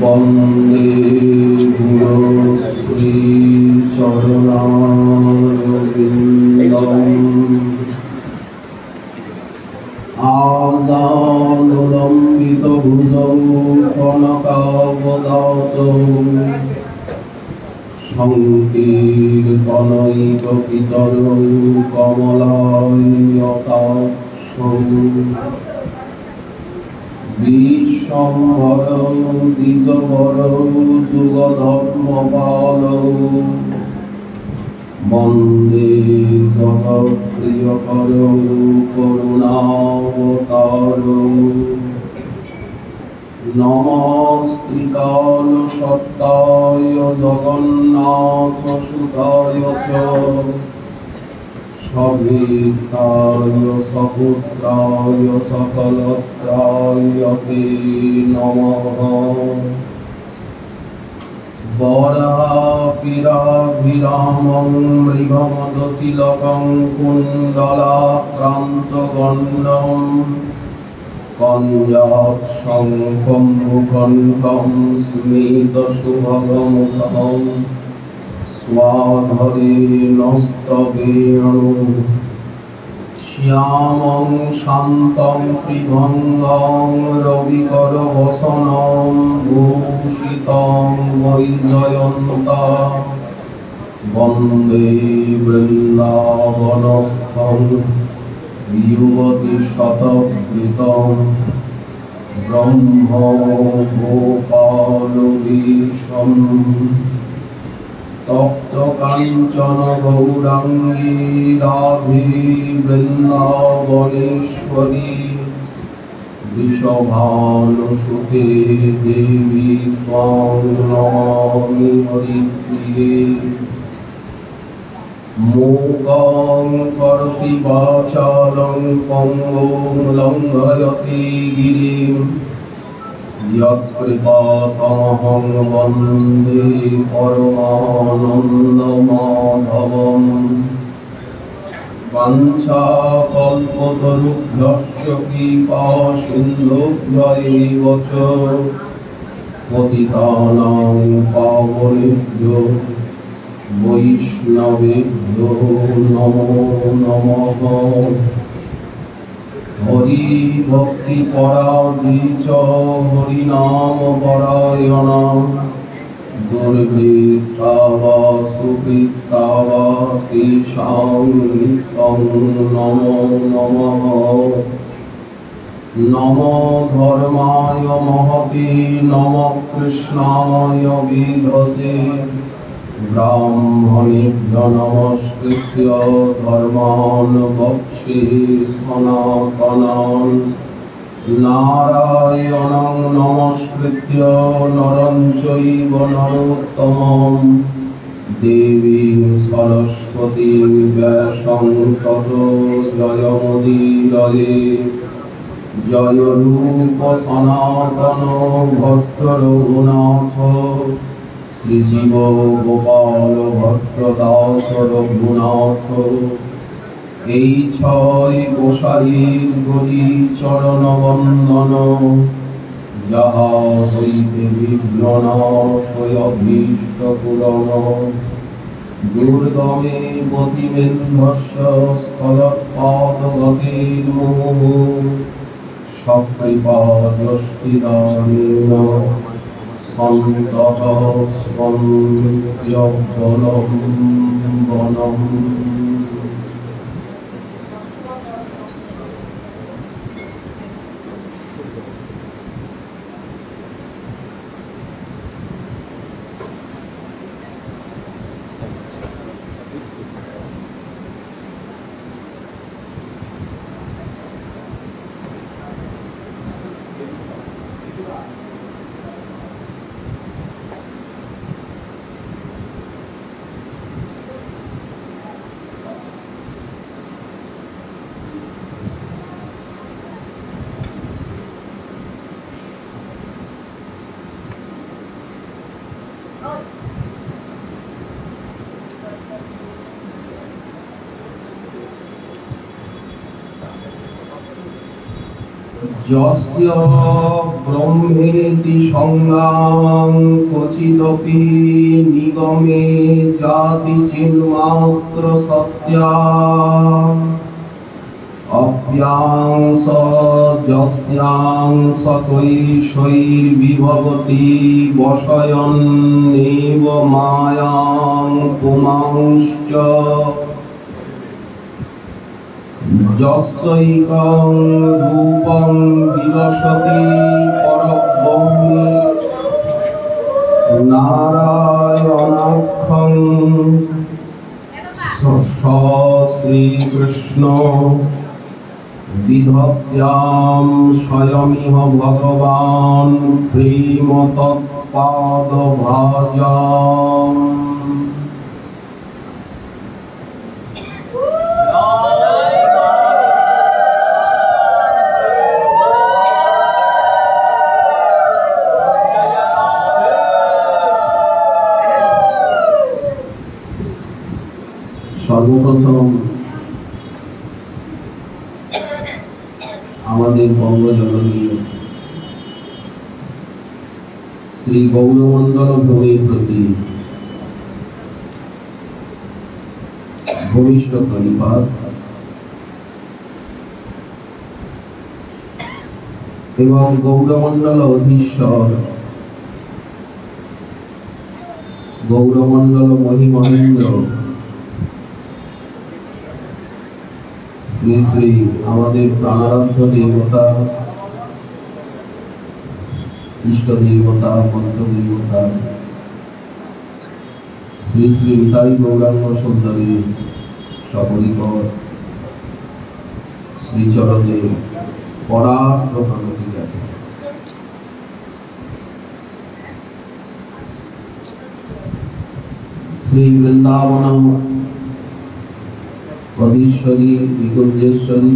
বন্দে গুরুশ্রী চরণারবিন্দম আজানুলম্বিত ভুজৌ কনকাবদাতৌ সংকীর্তনৈক পিতরৌ কমলায়তাক্ষৌ বিশ্বম্ভরৌ দ্বিজবরৌ যুগধর্মপালৌ বন্দে জগৎপ্রিয়করৌ করুণাবতারৌ নমস্ত্রিকালসত্তায় জগন্নাথসুতায় চ সভীতায় সপুত্রায় সকলত্রায় তে নমঃ। বরাপিরাভিরামং মৃগমদতিলকং কুণ্ডলাক্রান্তগণ্ডম কঞ্জাক্ষঙ্কং মুখণ্ঠং স্মিতশুভগমুখং স্বাধরেণস্তবেণু শ্যামং শান্तं ত্রিভঙ্গং রবিকরবসनं ভূষিतं বৈজয়ন্তা বন্দে বৃন্দাবনস্থং যুগতিশতকৃतं ব্রহ্মগোপালবেশম তপ্তকাঞ্চন গৌরাঙ্গী রাধে বৃন্দাবনেশ্বরী বৃষভানুসুতে দেবী ত্বাং নমামি হরিপ্রিয়ে। মূকং করোতি বাচালং পঙ্গুং লঙ্ঘয়তে গিরিম যৎকৃপাতমহং বন্দে পরমানন্দমাধবম। বাঞ্ছাকল্পতরুভ্যশ্চ কৃপাসিন্ধুভ্য এব চ পতিতানাং পাবনেভ্যো বৈষ্ণবেভ্যো নমো নমঃ। হরি ভক্তি পরাধীচ হরিনাম পরায়ণ দুর্বৃত্তা বা সুবৃত্তা বা তেষাং নিত্যং নমো নমঃ। নমো ধর্মায় মহতে নমঃ কৃষ্ণায় বেধসে ব্রাহ্মণেভ্যো নমস্কৃত্য ধর্মাन् বক্ষ্যে সনাতনাन् নারায়ণং নমস্কৃত্য নরং চৈব নরোত্তমং দেবীং সরস্বতীং ব্যাসং ততো জয়মুদীরয়ে। জয় রূপ সনাতন ভট্ট রঘুনাথ শ্রীজীব গোপাল ভট্ট দাস রঘুনাথ। এই ছয় গোসাইয়ের গরি চরণ বন্দন যাহা হইতে বিঘ্ন নাশয় অভীষ্ট পূরণ। দুর্গমে মতিমেন্ধস্য স্থলপাদগতির্মুহুঃ সকৃপাদস্তিদানেন সন্তত স্বন্ত্যবলম্বনম। যস্য ব্রহ্মেতি সংজ্ঞাং ক্বচিদপি নিগমে জাতি চিন্মাত্র সত্যা অপ্যাংস যস্যাং সকৈশৈর্বিভবতি বশয়ন্নেব মায়াং পুমাংশ্চ যস্যৈকং রূপং বিলসতি পরব্রহ্মে নারায়ণাখ্যং স শ্রীকৃষ্ণ বিধত্যাম স্বয়মিহ ভগবান প্রেম তৎপাদভাজাম। সর্বপ্রথম আমাদের বঙ্গজননী শ্রী গৌরমণ্ডল ভূমির প্রতি ভূমিষ্ঠ প্রণিপাত এবং গৌরমণ্ডল অধীশ্বর গৌরমণ্ডল মহিমহেন্দ্র শ্রী শ্রী আমাদের প্রাণারাধ্য দেবতা, ইষ্ট দেবতা, মন্ত্র দেবতা শ্রী শ্রী নিতাই গৌরাঙ্গ সুন্দরী সপরিকর শ্রীচরণে পরার্থ প্রণতি জানাই। শ্রী বৃন্দাবন অধীশ্বরী নিকুঞ্জেশ্বরী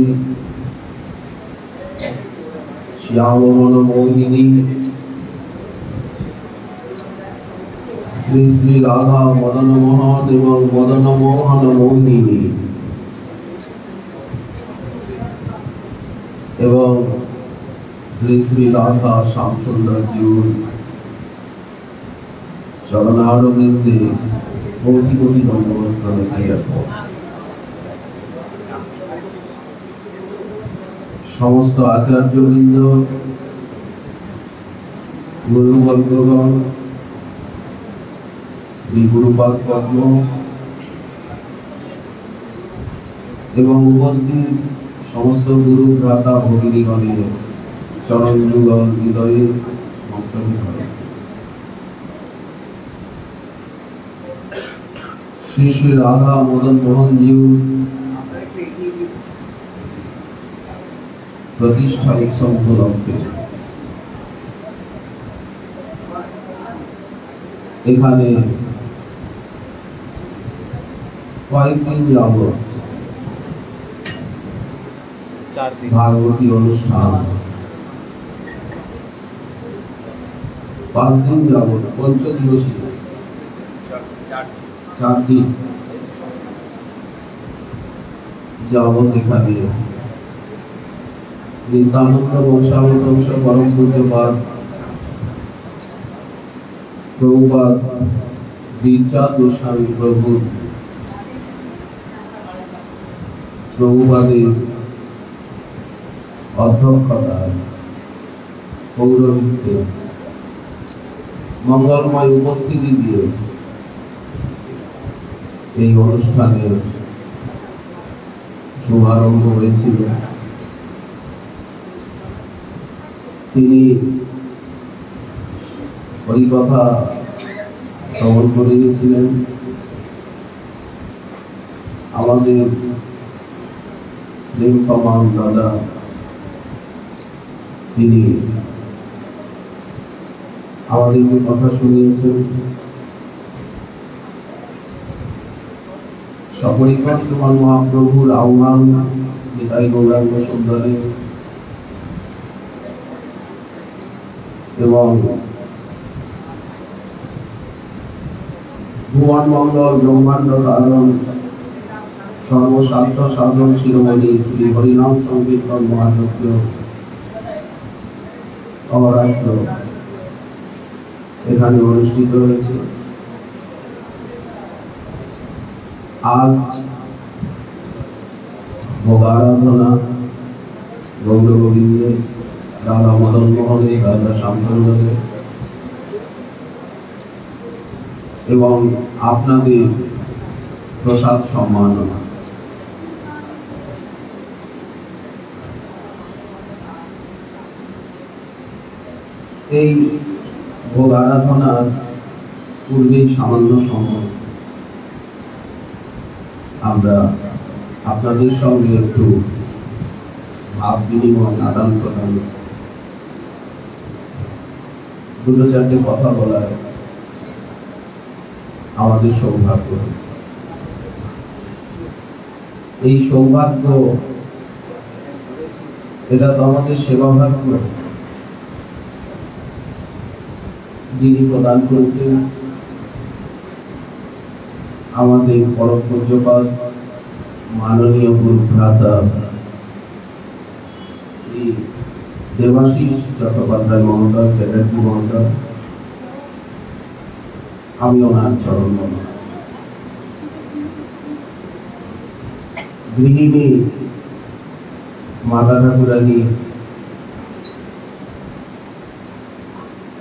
শ্যামমন মোহিনী শ্রী শ্রী রাধা মদন মোহন এবং মদন মোহন মোহিনী এবং শ্রী শ্রী রাধা শ্যাম সুন্দর জিউর চরণারবিন্দে কোটি কোটি ধন্যবাদ প্রণতি জানাই। সমস্ত আচার্যবৃন্দ, গুরুবর্গগণ, শ্রী গুরুপাদ পদ্ম এবং উপস্থিত সমস্ত গুরু ভ্রাতা ভগিনীগণের চরণ যুগল হৃদয়ে মস্তকে ধরে। শ্রী শ্রী রাধা মদন মোহন জিউ প্রতিষ্ঠা উৎসব উপলক্ষে এখানে কয়েকদিন যাবৎ ভাগবতী অনুষ্ঠান, 5 দিন যাবৎ পঞ্চদিবসী 4 দিন যাবৎ এখানে নিত্যানন্দ বংশাবতংশ পরম পূজ্যপাদ প্রভুপাদ বীরচাঁদ গোস্বামী প্রভুপাদের অধ্যক্ষতায় পৌরহিত্যে মঙ্গলময় উপস্থিতি দিয়ে এই অনুষ্ঠানের শুভারম্ভ হয়েছিল। তিনি হরিকথা শ্রবণ করে গেছিলেন। আমাদের প্রেম কমান দাদা তিনি আমাদেরকে কথা শুনিয়েছেন। সপরিকর শ্রীমান মহাপ্রভুর আহ্বান নিতাই গৌরাঙ্গ সুন্দরী এবং ভুবন মঙ্গল ব্রহ্মাণ্ড সাধন সর্বস্বার্থ সাধন শিরোমণি শ্রী হরিনাম সংকীর্তন মহাযজ্ঞ অহরাত্র এখানে অনুষ্ঠিত হয়েছে। আজ ভোগারাধনা গৌর গোবিন্দের, রাধা মদন মোহনের, রাধা শ্যামচন্দ্রের এবং আপনাদের প্রসাদ সম্মাননা। এই ভোগ আরাধনার পূর্বে সামান্য সময় আমরা আপনাদের সঙ্গে একটু ভাব বিনিময়, আদান প্রদান, দুটো চারটে কথা বলার আমাদের সৌভাগ্য হয়েছে। এই সৌভাগ্য, এটা তো আমাদের সেবা ভাগ্য যিনি প্রদান করেছেন আমাদের পরম পূজ্যপাদ মাননীয় গুরুভ্রাতা শ্রী দেবাশিস চট্টোপাধ্যায় মহোদয়, চ্যাটার্জি মহোদয়। আমি ওনার চরণ বন্দনা। গৃহিণী মাতা ঠাকুরানী,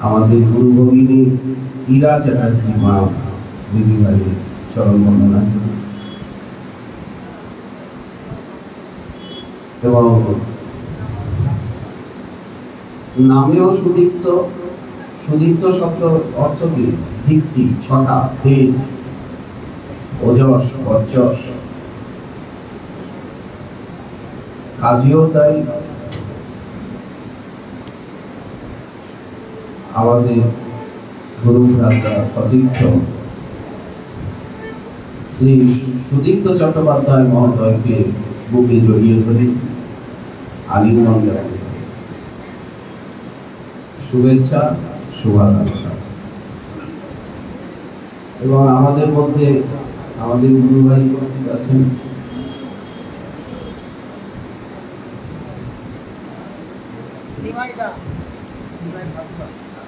আমাদের গুরু ভগিনী ইরা চ্যাটার্জি মা দিদিভাই চরণ বন্দনা এবং নামেও সুদীপ্ত। সুদীপ্ত শব্দ অর্থ কি? দীপ্তি, ছটা, তেজ, ওজস, বর্চস। কাজেও তাই আমাদের গুরুভ্রাতা সতীর্থ শ্রী সুদীপ্ত চট্টোপাধ্যায় মহোদয়কে বুকে জড়িয়ে ধরে আলিঙ্গন দেওয়া, শুভেচ্ছা, শুভাকাঙ্ক্ষা। এবং আমাদের মধ্যে আমাদের গুরু ভাই উপস্থিত আছেন।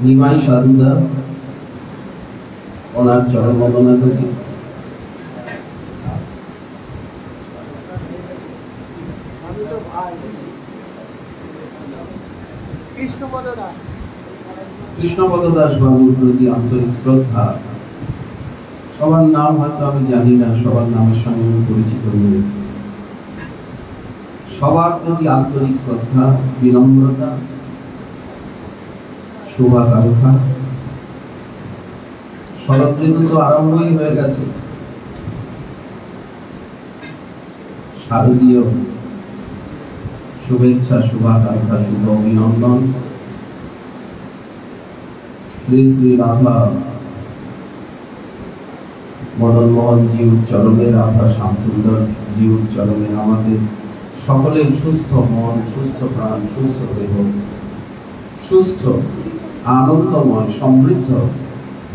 নিমাই সাধুদা, ওনার চরণ বন্দনা করি। কৃষ্ণপদ দাস বাবুর প্রতি আন্তরিক শ্রদ্ধা। সবার নাম হয়তো আমি জানি না, সবার নামের সঙ্গে আমি পরিচিত নই। সবার প্রতি আন্তরিক শ্রদ্ধা, বিনম্রতা, শুভাকাঙ্ক্ষা। শরৎ ঋতু তো আরম্ভই হয়ে গেছে। শারদীয় শুভেচ্ছা, শুভাকাঙ্ক্ষা, শুভ অভিনন্দন। শ্রী শ্রী রাধা মদন মোহন জিউর চরণে, রাধা শ্যামসুন্দর জিউর চরণে আমাদের সকলের সুস্থ মন, সুস্থ প্রাণ, সুস্থ দেহ, সুস্থ আনন্দময় সমৃদ্ধ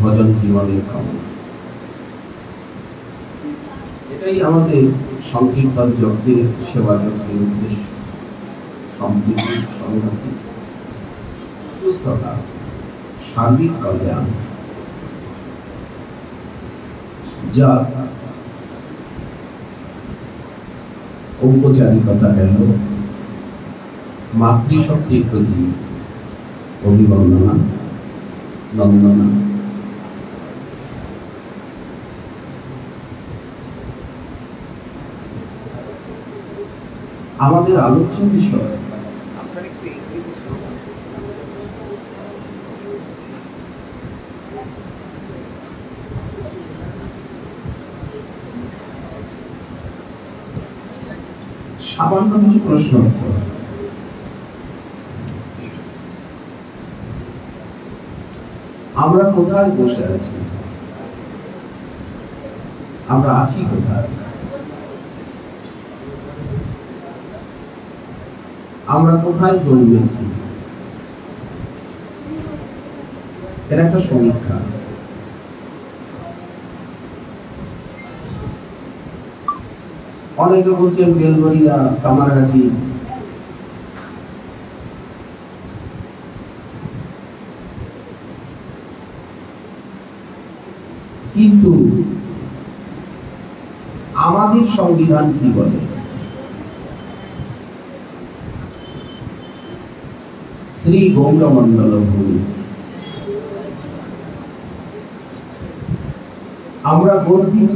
ভজন জীবনের কামনা। এটাই আমাদের সংকীর্তন যজ্ঞের, সেবা যজ্ঞের উদ্দেশ্য। সম্প্রীতি, সংহতি, সুস্থতা, সার্বিক কল্যাণ। যা ঔপচারিকতা গেল, মাতৃশক্তির প্রতি অভিবন্দনা, নন্দনা। আমাদের আলোচ্য বিষয় সামান্য কিছু প্রশ্ন। আমরা কোথায় বসে আছি? আমরা আছি কোথায়? আমরা কোথায় জন্মেছি? এর একটা সমীক্ষা। অনেকে বলছেন বেলঘরিয়া, কামারহাটি। কিন্তু আমাদের সংবিধান কি বলে? শ্রী গৌরমণ্ডল ভূমি। আমরা গর্বিত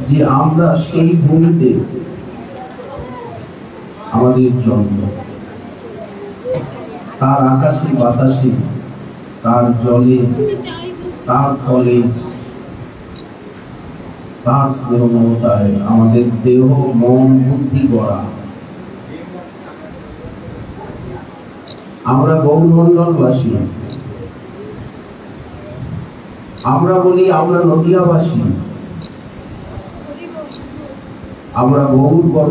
যে আমরা সেই ভূমিতে আমাদের জন্ম। তার আকাশে বাতাসে, তার জলে, তার ফলে, তার স্নেহ মমতায় আমাদের দেহ মন বুদ্ধি গড়া। আমরা গৌরমণ্ডলবাসী। আমরা বলি আমরা নদিয়াবাসী। আমরা গৌর বড়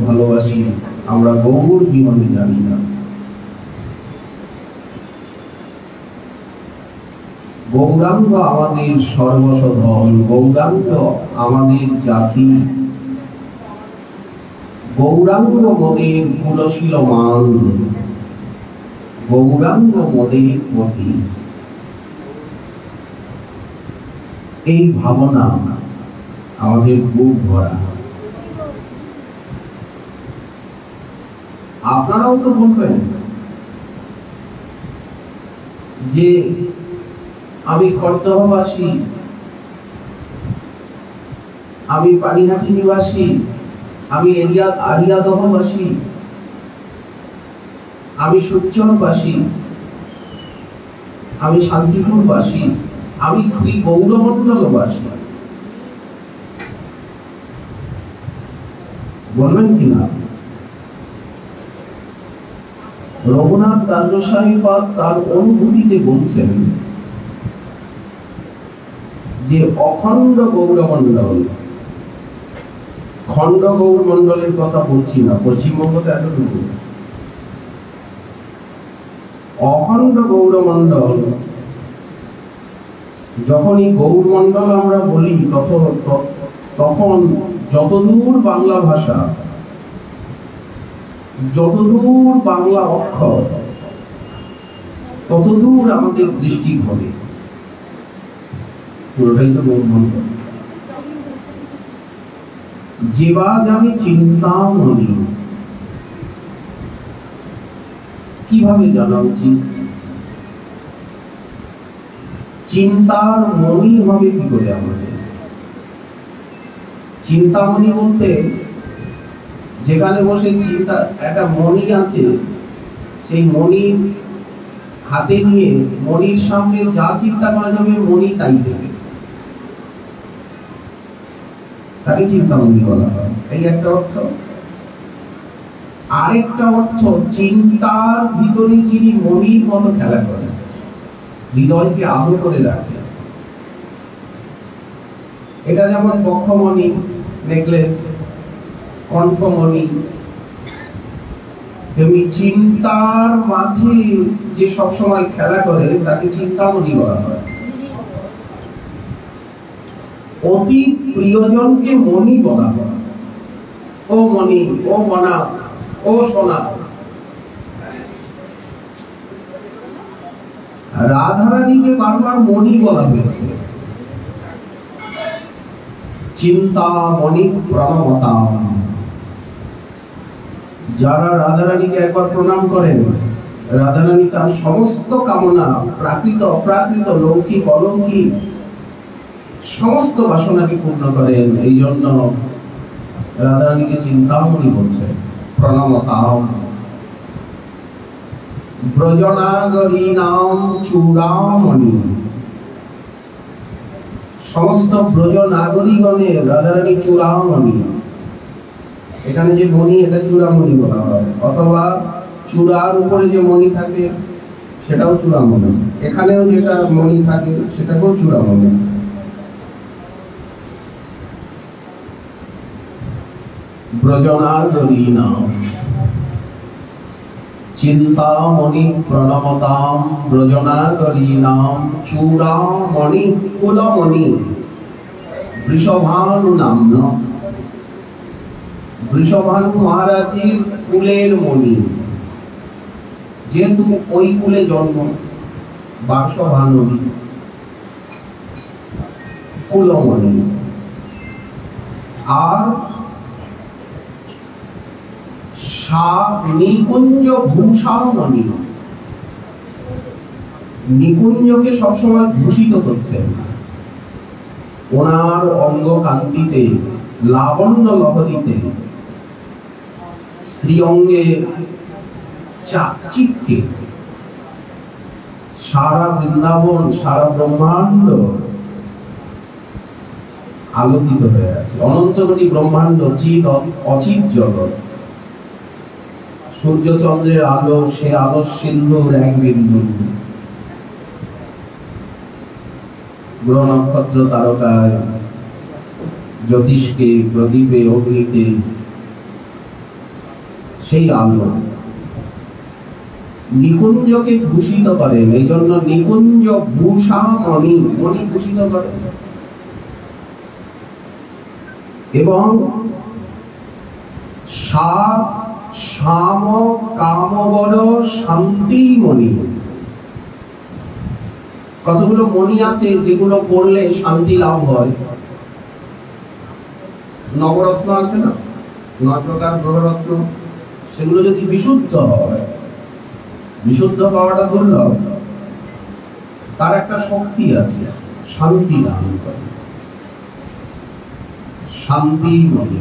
ভালোবাসি, আমরা গৌর বিহনে জানি না। গৌরাঙ্গ আমাদের সর্বস্বধন, গৌরাঙ্গ আমাদের জাতি, গৌরাঙ্গ মোদের কুলশীল মান, গৌরাঙ্গ মোদের মতি। এই ভাবনা আমাদের বুক ভরা। আপনারাও তো বলবেন যে আমি খড়দহবাসী, আমি পানিহাটি নিবাসী, আমি আরিয়াদহবাসী, আমি সূর্যবাসী, আমি শান্তিপুরবাসী, আমি শ্রী গৌরমণ্ডলবাসী। বলবেন কিনা? রঘুনাথ দাস সাহেব তার অনুভূতিতে বলছেন যে অখণ্ড গৌরমণ্ডল, খণ্ড গৌরমণ্ডলের কথা বলছি না, পশ্চিমবঙ্গ তো এতটুকু। অখণ্ড গৌরমণ্ডল, যখন এই গৌরমণ্ডল আমরা বলি তখন যতদূর বাংলা ভাষা, যতদূর বাংলা অক্ষর, ততদূর আমাদের দৃষ্টি ঘরে। পুরোটাই তো গৌরমণ্ডল। যেবাজ আমি চিন্তামণি, কিভাবে জানা উচিত? চিন্তার মণি হবে কি করে আমাদের? চিন্তামণি বলতে যেখানে বসে চিন্তা, একটা মণি আছে, সেই মণি হাতে নিয়ে মণির সামনে যা চিন্তা করা যাবে মণি তাই দেবে, তাকে চিন্তামণি বলা হয়। এই একটা অর্থ। আরেকটা অর্থ, চিন্তার ভিতরে যিনি মণির মতো খেলা করেন, হৃদয়কে আলো করে রাখে। এটা যেমন বক্ষমণি, নেকলেস, কণ্ঠমণি, তেমনি চিন্তার মাঝে যে সবসময় খেলা করে তাকে চিন্তামণি বলা হয়। অতি প্রিয়জনকে মণি বলা হয়। ও মণি, ও মনা, ও সোনা। রাধারানীকে বারবার মণি বলা হয়েছে। চিন্তামণি প্রণমতাম। যারা রাধারানীকে একবার প্রণাম করেন, রাধারানী তার সমস্ত কামনা, প্রাকৃত অপ্রাকৃত, লৌকিক অলৌকিক, সমস্ত বাসনাকে পূর্ণ করেন। এই জন্য রাধারানীকে চিন্তামণি বলছে, প্রণমতাম। ব্রজনাগরী নাম চূড়ামণি। সমস্ত ব্রজ নাগরীগণের রাধারানী চূড়ামণি। এখানে যে মণি, এটা চূড়ামণি বলা হয়। অথবা চূড়ার উপরে যে মণি থাকে সেটাও চূড়ামণি। এখানেও যেটা মণি থাকে সেটাকেও চূড়ামণি। ব্রজনাগরী নাম চিন্তামণি প্রণমতাম। ব্রজনাগরী নাম চূড়ামণি কুলমণি। বৃষভানু নাম্ন। বৃষভানু মহারাজের কুলের মণি, যেহেতু ওই কুলে জন্ম, বাসভানু কুলমণি আর নিকুঞ্জ ভূষামণি। নিকুঞ্জকে সবসময় ভূষিত করছেন, ওনার অঙ্গ কান্তিতে, লাবণ্য লহরীতে, শ্রীঅঙ্গে চাকচিক্যে সারা বৃন্দাবন, সারা ব্রহ্মাণ্ড আলোকিত হয়ে আছে। অনন্ত কোটি ব্রহ্মাণ্ড, চিৎ অচিৎ জগৎ, সূর্য চন্দ্রের আলো, সে আলো সিন্ধুর এক বিন্দু, গ্রহ নক্ষত্র তারকায়, জ্যোতিষকে, প্রদীপে, অগ্নিতে সেই আলো নিকুঞ্জকে ভূষিত করেন। এই জন্য নিকুঞ্জ ভূষা মণি, মণি ভূষিত করেন। এবং শ্যাম কামবর শান্তিমণি, কতগুলো মণি আছে যেগুলো পড়লে শান্তি লাভ হয়। নবরত্ন আছে না, 9 প্রকার গ্রহরত্ন, সেগুলো যদি বিশুদ্ধ হয়, বিশুদ্ধ পাওয়াটা দুর্লভ, তার একটা শক্তি আছে, শান্তি দান করে। শান্তিমণি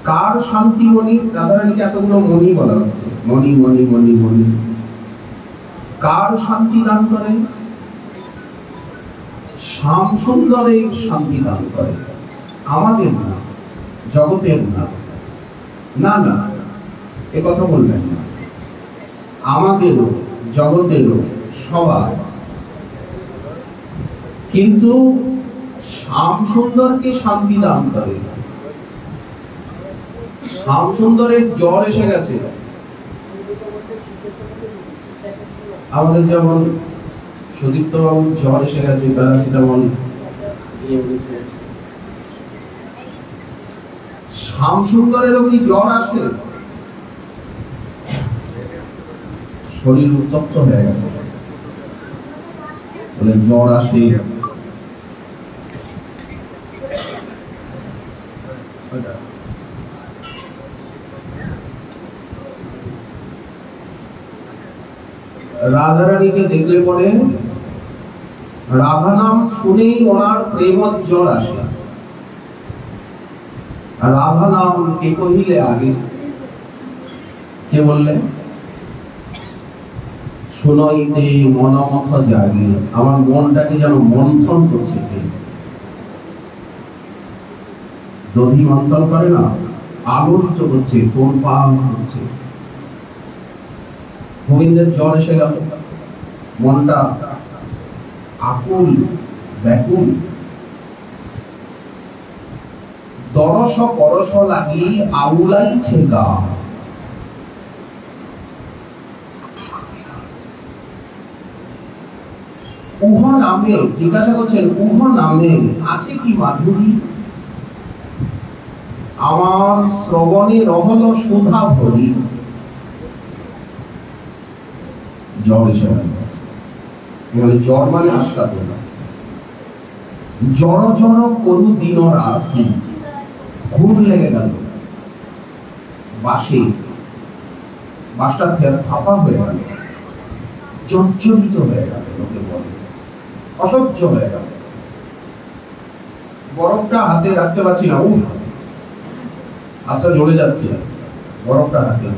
কার? শান্তিমণি। রাধারানীকে এতগুলো মণি বলা হচ্ছে, মণি মণি মণি মণি। কার শান্তি দান করে? শ্যাম সুন্দরের শান্তি দান করে, আমাদের না, জগতের না। না না, এ কথা বললেন না, আমাদেরও, জগতেরও, সবার। কিন্তু শ্যাম সুন্দরকে শান্তি দান করে। শ্যাম সুন্দরের জ্বর এসে গেছে, আমাদের যেমন সুদীপ্ত বাবুর জ্বর এসে গেছে, প্যারাসিটামল। শ্যাম সুন্দরেরও কি জ্বর আসে? শরীর উত্তপ্ত হয়ে গেছে বলে জ্বর আসে। রাধারানীকে দেখলে পরে রাধা নাম শুনেই ওনার প্রেমত জ্বর আসে। রাধা নাম কে কহিলে আগে, কে বললেন? শুনইতে মনমথ জাগে, আমার মনটাকে যেন মন্থন করছে। কে দধি মন্থন করে না, আলোড়িত করছে, তোলপাড় করছে। গোবিন্দের জ্বর এসে গেল, মনটা আকুল ব্যাকুল। দরস পরশ লাগি আউলাইছে গা, উহ নামে, জিজ্ঞাসা করছেন, উহ নামে আছে কি মাধুরী? আমার শ্রবণে রহল সুধা ভরি। জ্বর এসে গেল, জ্বর মানে আস্বাদনা। জড় জড় করু দিন রাত, ঘুম লেগে গেল বাসে, বাসটা ফাঁপা হয়ে গেল, জর্জরিত হয়ে গেল, লোকে বলে অসহ্য হয়ে গেল। বরফটা হাতে রাখতে পারছি না, উফ হাতটা জ্বলে যাচ্ছে, বরফটা হাতে।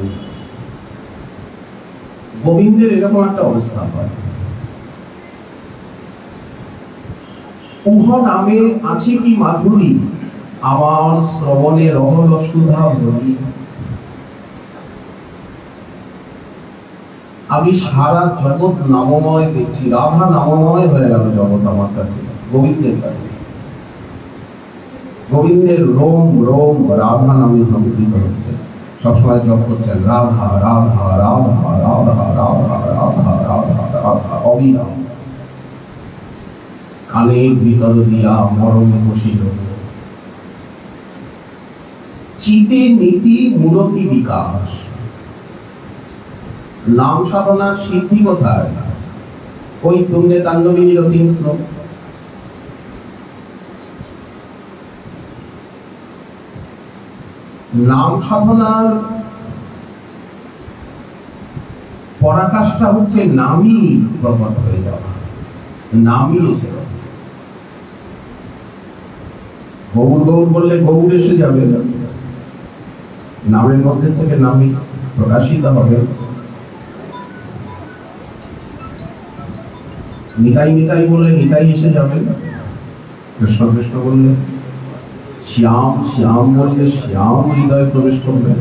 গোবিন্দের এরকম একটা অবস্থা হয়। উহ নামে আছে কি মাধুরী, আমার শ্রবণে রহল সুধা ভরি। আমি সারা জগৎ নামময় দেখছি, রাধা নামময় হয়ে গেল জগৎ আমার কাছে, গোবিন্দের কাছে। গোবিন্দের রোম রোম রাধা নামে সংকৃত হচ্ছে, সবসময় জপ করছেন রাধা রাধা রাধা রাধা রাধা রাধা রাধা রাধা অবিরাম। কানের ভিতর দিয়া মরমে বসিল, চিতে নীতি মূরতি বিকাশ। নাম সাধনার সিদ্ধি কোথায়? ওই তুঙ্গে তাণ্ডবিনী রতিন শ্লোক। নাম সাধনার পরাকাষ্ঠা হচ্ছে নামই প্রকট হয়ে যাওয়া, নামই এসে গেছে। গৌর গৌর বললে গৌর এসে যাবে না, নামের মধ্যে থেকে নামই প্রকাশিত হবে। নিতাই নিতাই বললে নিতাই এসে যাবে না, কৃষ্ণ কৃষ্ণ বললে, শ্যাম শ্যাম বললে শ্যাম হৃদয়ে প্রবেশ করবে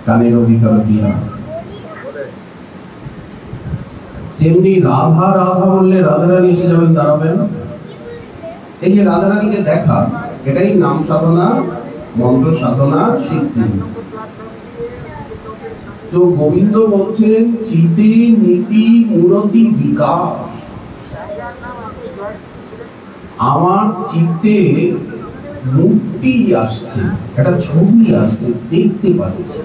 কানের অধিকার দিয়া। তেমনি রাধা রাধা বললে রাধারানী এসে যাবেন, দাঁড়াবেন। এই যে রাধারানীকে দেখা, এটাই নাম সাধনা, মন্ত্র সাধনার সিদ্ধি। তো গোবিন্দ বলছেন চিতে নীতি মূরতি বিকাশ। আমার চিত্তে মূর্তি আসছে, একটা ছবি আসছে, দেখতে পাচ্ছি।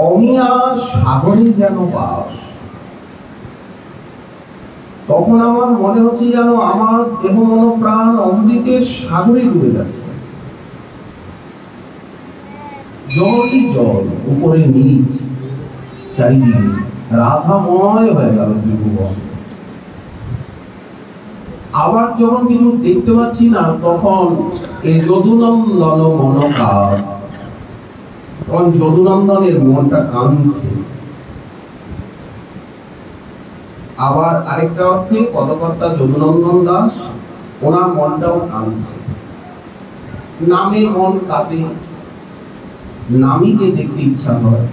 অমিয়া সাগরে যেন বাস। তখন আমার মনে হচ্ছে যেন আমার দেহ মন প্রাণ অমৃতের সাগরে ডুবে যাচ্ছে। জলই জল, উপরে নিচ, চারিদিকে রাধাময় হয়ে গেল ত্রিভুবন। আবার যখন কিছু দেখতে পাচ্ছি না, তখন এই যদুনন্দন মনকার, তখন যদুনন্দনের মনটা কাঁদছে। আবার আরেকটা অর্থে পদকর্তা যদুনন্দন দাস, ওনার মনটাও কাঁদছে। নামে মন কাঁদে, নামীকে দেখতে ইচ্ছা হয়।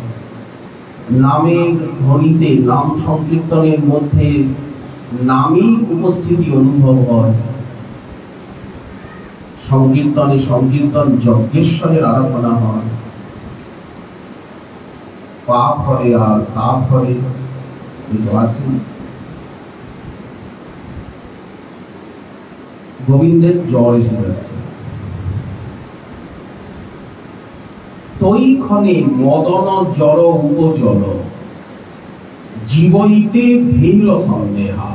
নামের ধ্বনিতে, নাম সংকীর্তনের মধ্যে নামই উপস্থিতি অনুভব হয়। সংকীর্তনে সংকীর্তন যজ্ঞেশ্বরের আরাধনা হয়। পাপ হরে আর তাপ হরে, এটা আছে। গোবিন্দের জ্বর এসে যাচ্ছে। তৈ ক্ষণে মদন জ্বর উপজল, জীবইতে ভিল সন্দেহা।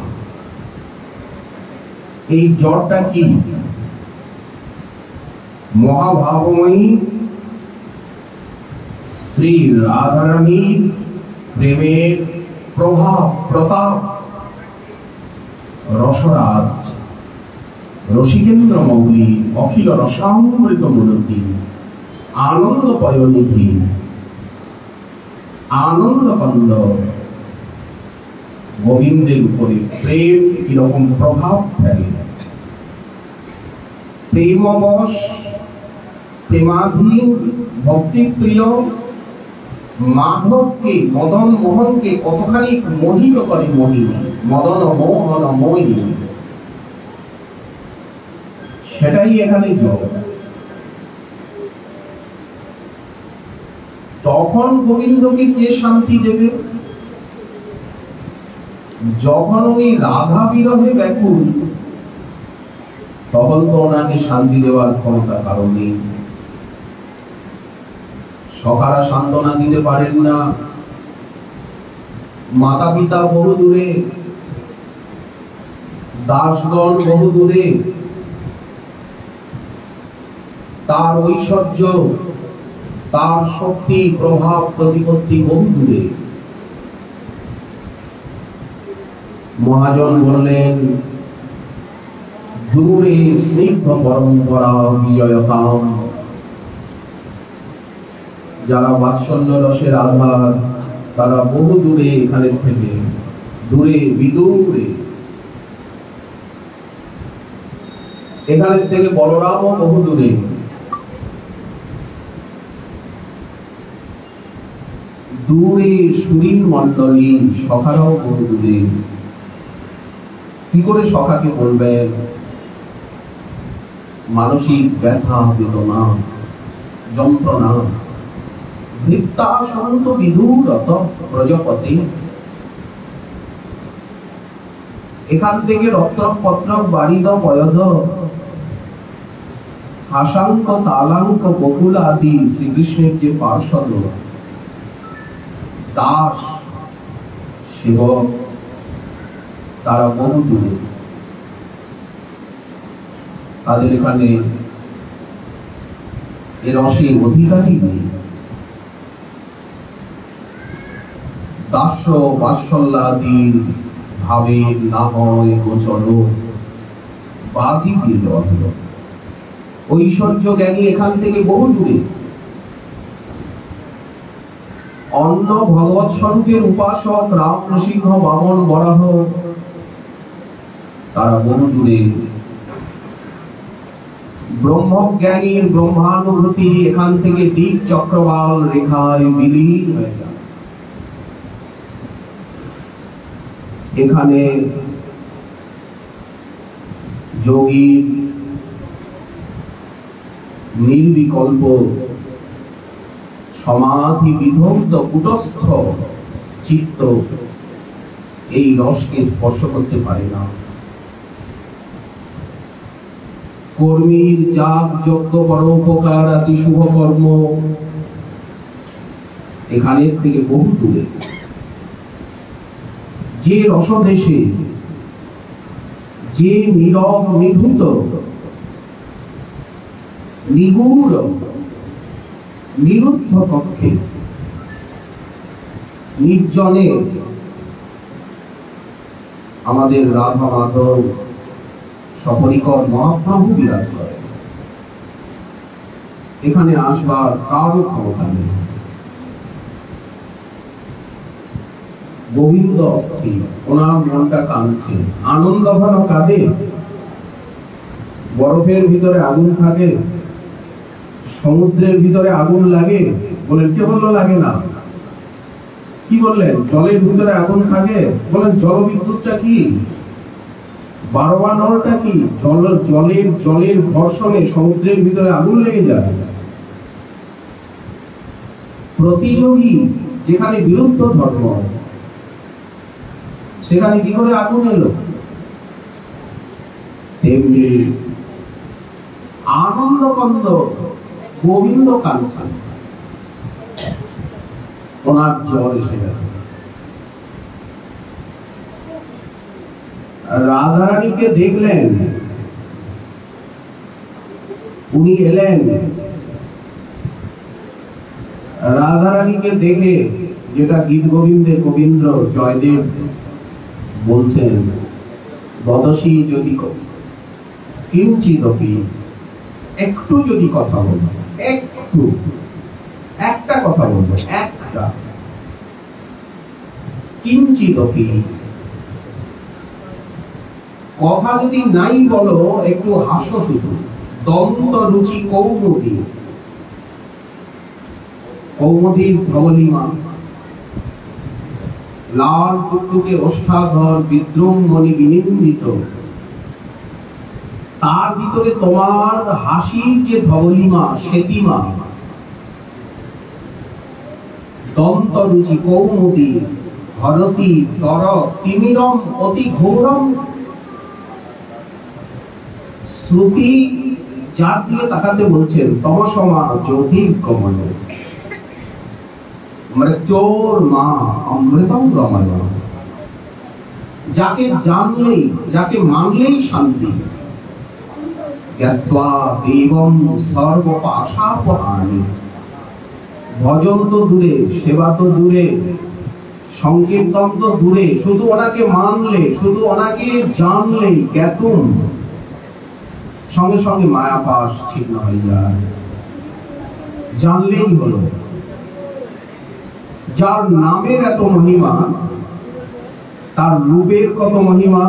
এই জ্বরটা কি? মহাভাবময়ী শ্রী রাধারানীর প্রেমের প্রভাব প্রতাপ, রসরাজ, রসিকেন্দ্র মৌলি, অখিল রসামৃত মূলতি, আনন্দ পয়নিধি, আনন্দ কন্দ। গোবিন্দের উপরে প্রেম কিরকম প্রভাব ফেলে। প্রেমবশ, প্রেমাধীন, ভক্তিপ্রিয় মাধবকে, মদন মোহনকে কতখানি মোহিত করে মোহিনী, মদন মোহন মোহিনী, সেটাই এখানে যোগ। তখন গোবিন্দকে কে শান্তি দেবে? যখন উনি রাধা বিরহে ব্যাকুল, তখন তো ওনাকে শান্তি দেওয়ার ক্ষমতা কারণ নেই। সখারা সান্ত্বনা দিতে পারেন না, মাতা পিতা বহু দূরে, দাসগণ বহু দূরে, তার ঐশ্বর্য, তার শক্তি, প্রভাব, প্রতিপত্তি বহু দূরে। মহাজন বললেন দূরে স্নিগ্ধ পরম্পরা বিজয়কাম। যারা বাৎসল্য রসের আধার, তারা বহু দূরে, এখানের থেকে দূরে, বিদূরে। এখানের থেকে বলরামও বহু দূরে। দূরে সুরীন মণ্ডলী, সখারাও বহু দূরে। কি করে সখাকে বলবেন? মানসিক ব্যথা, বেদনা, যন্ত্রণা। ভৃত্তা সন্ত বিদূরত প্রজাপতি। এখান থেকে রত্রক পত্রক বাড়িদ বয়দ, হাসাঙ্ক তালাঙ্ক বকুল আদি শ্রীকৃষ্ণের যে পার্ষদ, দাস, সেবক, তারা বহু দূরে। তাদের এখানে এ রসের অধিকারী নেই। দাস্য বাৎসল্যাদির ভাবের না হয় গোচর, বাদি দিয়ে দেওয়া হলো। ঐশ্বর্য জ্ঞানী এখান থেকে বহু দূরে। অন্য ভগবৎ স্বরূপের উপাসক রাম, নৃসিংহ, বামন, বরাহ, তারা বহু দূরে। ব্রহ্মজ্ঞানীর ব্রহ্মানুভূতি এখান থেকে দিক চক্রবাল রেখায় বিলীন হয়ে যায়। এখানে যোগীর নির্বিকল্প সমাধি বিধৌত কুটস্থ চিত্ত এই রসকে স্পর্শ করতে পারে না। কর্মীর যাগ যজ্ঞ পরোপকার আদি শুভ কর্ম এখানের থেকে বহু দূরে। যে রসদেশে, যে নীরব নিভূত নিগূঢ় নিরুদ্ধ কক্ষে নির্জনে আমাদের রাধা মাধব সপরিকর মহাপ্রভু বিরাজ করেন, এখানে আসবার কারো ক্ষমতা নেই। গোবিন্দ অস্থির, ওনার মনটা কাঁদছে। আনন্দ ঘন কাঁদে। বরফের ভিতরে আগুন থাকে, সমুদ্রের ভিতরে আগুন লাগে। বলেন কে বললো লাগে না? কি বললেন? জলের ভিতরে আগুন থাকে। বলেন জলবিদ্যুৎটা কি? বারোয়া নলটা কি? জলের ঘর্ষণে সমুদ্রের ভিতরে আগুন লেগে যায়। প্রতিযোগী যেখানে বিরুদ্ধ ধর্ম, সেখানে কি করে আগুন এলো? তেমনি আনন্দ কন্দ গোবিন্দ কাঞ্চন, ওনার জ্বর এসে গেছে। রাধারানীকে দেখলেন, উনি এলেন। রাধারানীকে দেখে যেটা গীত গোবিন্দে কবীন্দ্র জয়দেব বলছেন, বদসী যদি কিঞ্চিদপি, একটু যদি কথা বলবো, একটু একটা কথা বলবো, একটা কিঞ্চিদপি কথা যদি নাই বলো, একটু হাসো শুধু। দন্ত রুচি কৌমুদী, কৌমুদীর ধবলিমা, লাল টুকটুকে ওষ্ঠাধর বিদ্রুম মণি বিনিন্দিত, তার ভিতরে তোমার হাসির যে ধবলিমা, সেতিমা। দন্ত রুচি কৌমুদী হরতি তর তিমিরম অতি ঘোরম। শ্রুতি যার দিকে তাকাতে বলছেন, তমসমা জ্যোতির গমন, মৃত্যুর মা অমৃতম গমন। যাকে জানলেই, যাকে মানলেই শান্তি। জ্ঞাত্বা দেবম সর্বপাশাপহানি। ভজন তো দূরে, সেবা তো দূরে, সংকীর্তন তো দূরে, শুধু ওনাকে মানলে, শুধু ওনাকে জানলেই জ্ঞাতুম, সঙ্গে সঙ্গে মায়াপাশ ছিন্ন হয়ে যায়। জানলেই হলো। যার নামের এত মহিমা, তার রূপের কত মহিমা।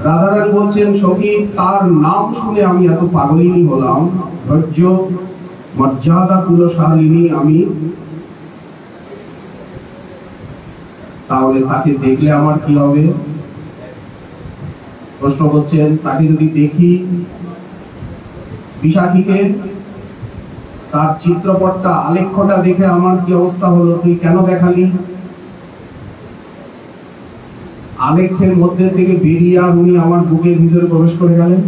রাধারানী বলছেন, সখী তার নাম শুনে আমি এত পাগলিনী হলাম, ধৈর্য মর্যাদা কুলশালিনী আমি। তাহলে তাকে দেখলে আমার কি হবে? প্রশ্ন করছেন, তাকে যদি দেখি, বিশাখীকে, তার চিত্রপটটা, আলেখ্যটা দেখে আমার কি অবস্থা হলো? তুই কেন দেখালি? আলেখ্যের মধ্যে থেকে বেরিয়ে আর উনি আমার বুকের ভিতরে প্রবেশ করে গেলেন।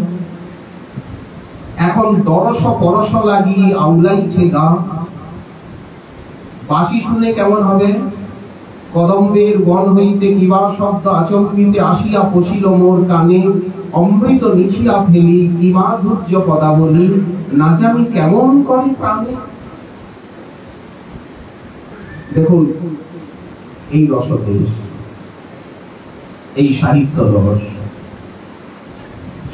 এখন দরস পরশ লাগি আউলাইছে গা। বাঁশি শুনে কেমন হবে? কদম্বের বন হইতে কিবা শব্দ আচম্বিতে আসিয়া পশিল মোর কানে, অমৃত নিছিয়া ফেলি কি মাধুর্য পদাবলী, না জানি কেমন করে প্রাণে। দেখুন এই রসদেশ, এই সাহিত্য রস,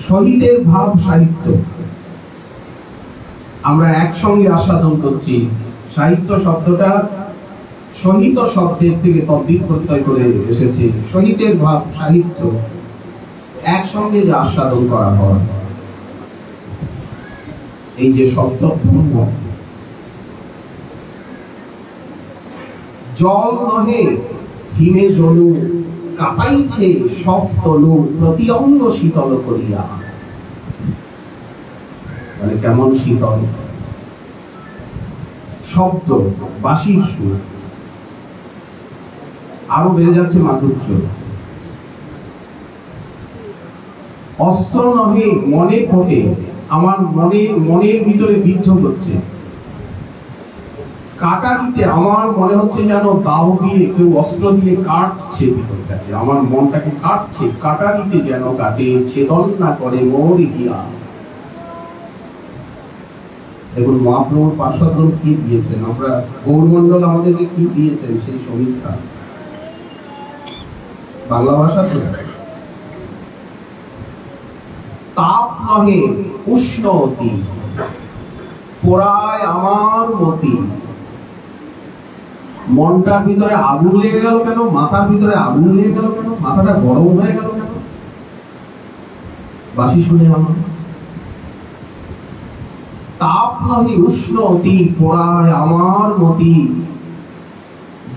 শহীদের ভাব সাহিত্য আমরা একসঙ্গে আস্বাদন করছি। সাহিত্য শব্দটা শহীদ শব্দের থেকে তদ্বির প্রত্যয় করে এসেছে। শহীদের ভাব সাহিত্য একসঙ্গে যে আস্বাদন করা হয়, এই যে শব্দ জল নহে হিমে জনু, কাঁপাইছে সব তনু প্রতি অঙ্গ শীতল করিয়া। মানে কেমন শীতল শব্দ, বাঁশির সুর, আরো বেড়ে যাচ্ছে মাধুর্য। অস্ত্র নহে মনে ফোটে, আমার মনের ভিতরে বিদ্ধ হচ্ছে। কাটারিতে আমার মনে হচ্ছে যেন দাও দিয়ে কেউ অস্ত্র দিয়ে কাটছে ভিতরটাকে, আমার মনটাকে কাটছে। কাটারিতে যেন কাটে, ছেদন না করে মোর গিয়া। দেখুন মহাপ্রভুর পার্শ্বদল কি দিয়েছেন, আমরা গৌরমন্ডল আমাদেরকে কি দিয়েছেন সেই সমীক্ষা। বাংলা ভাষা তো তাপ নহে উষ্ণ অতি, পোড়ায় আমার মতি। মনটার ভিতরে আগুন লেগে গেল কেন? মাথার ভিতরে আগুন লেগে গেল কেন? মাথাটা গরম হয়ে গেল কেন? বাঁশি শুনে আমার তাপ নহে উষ্ণ অতি, পোড়ায় আমার মতি।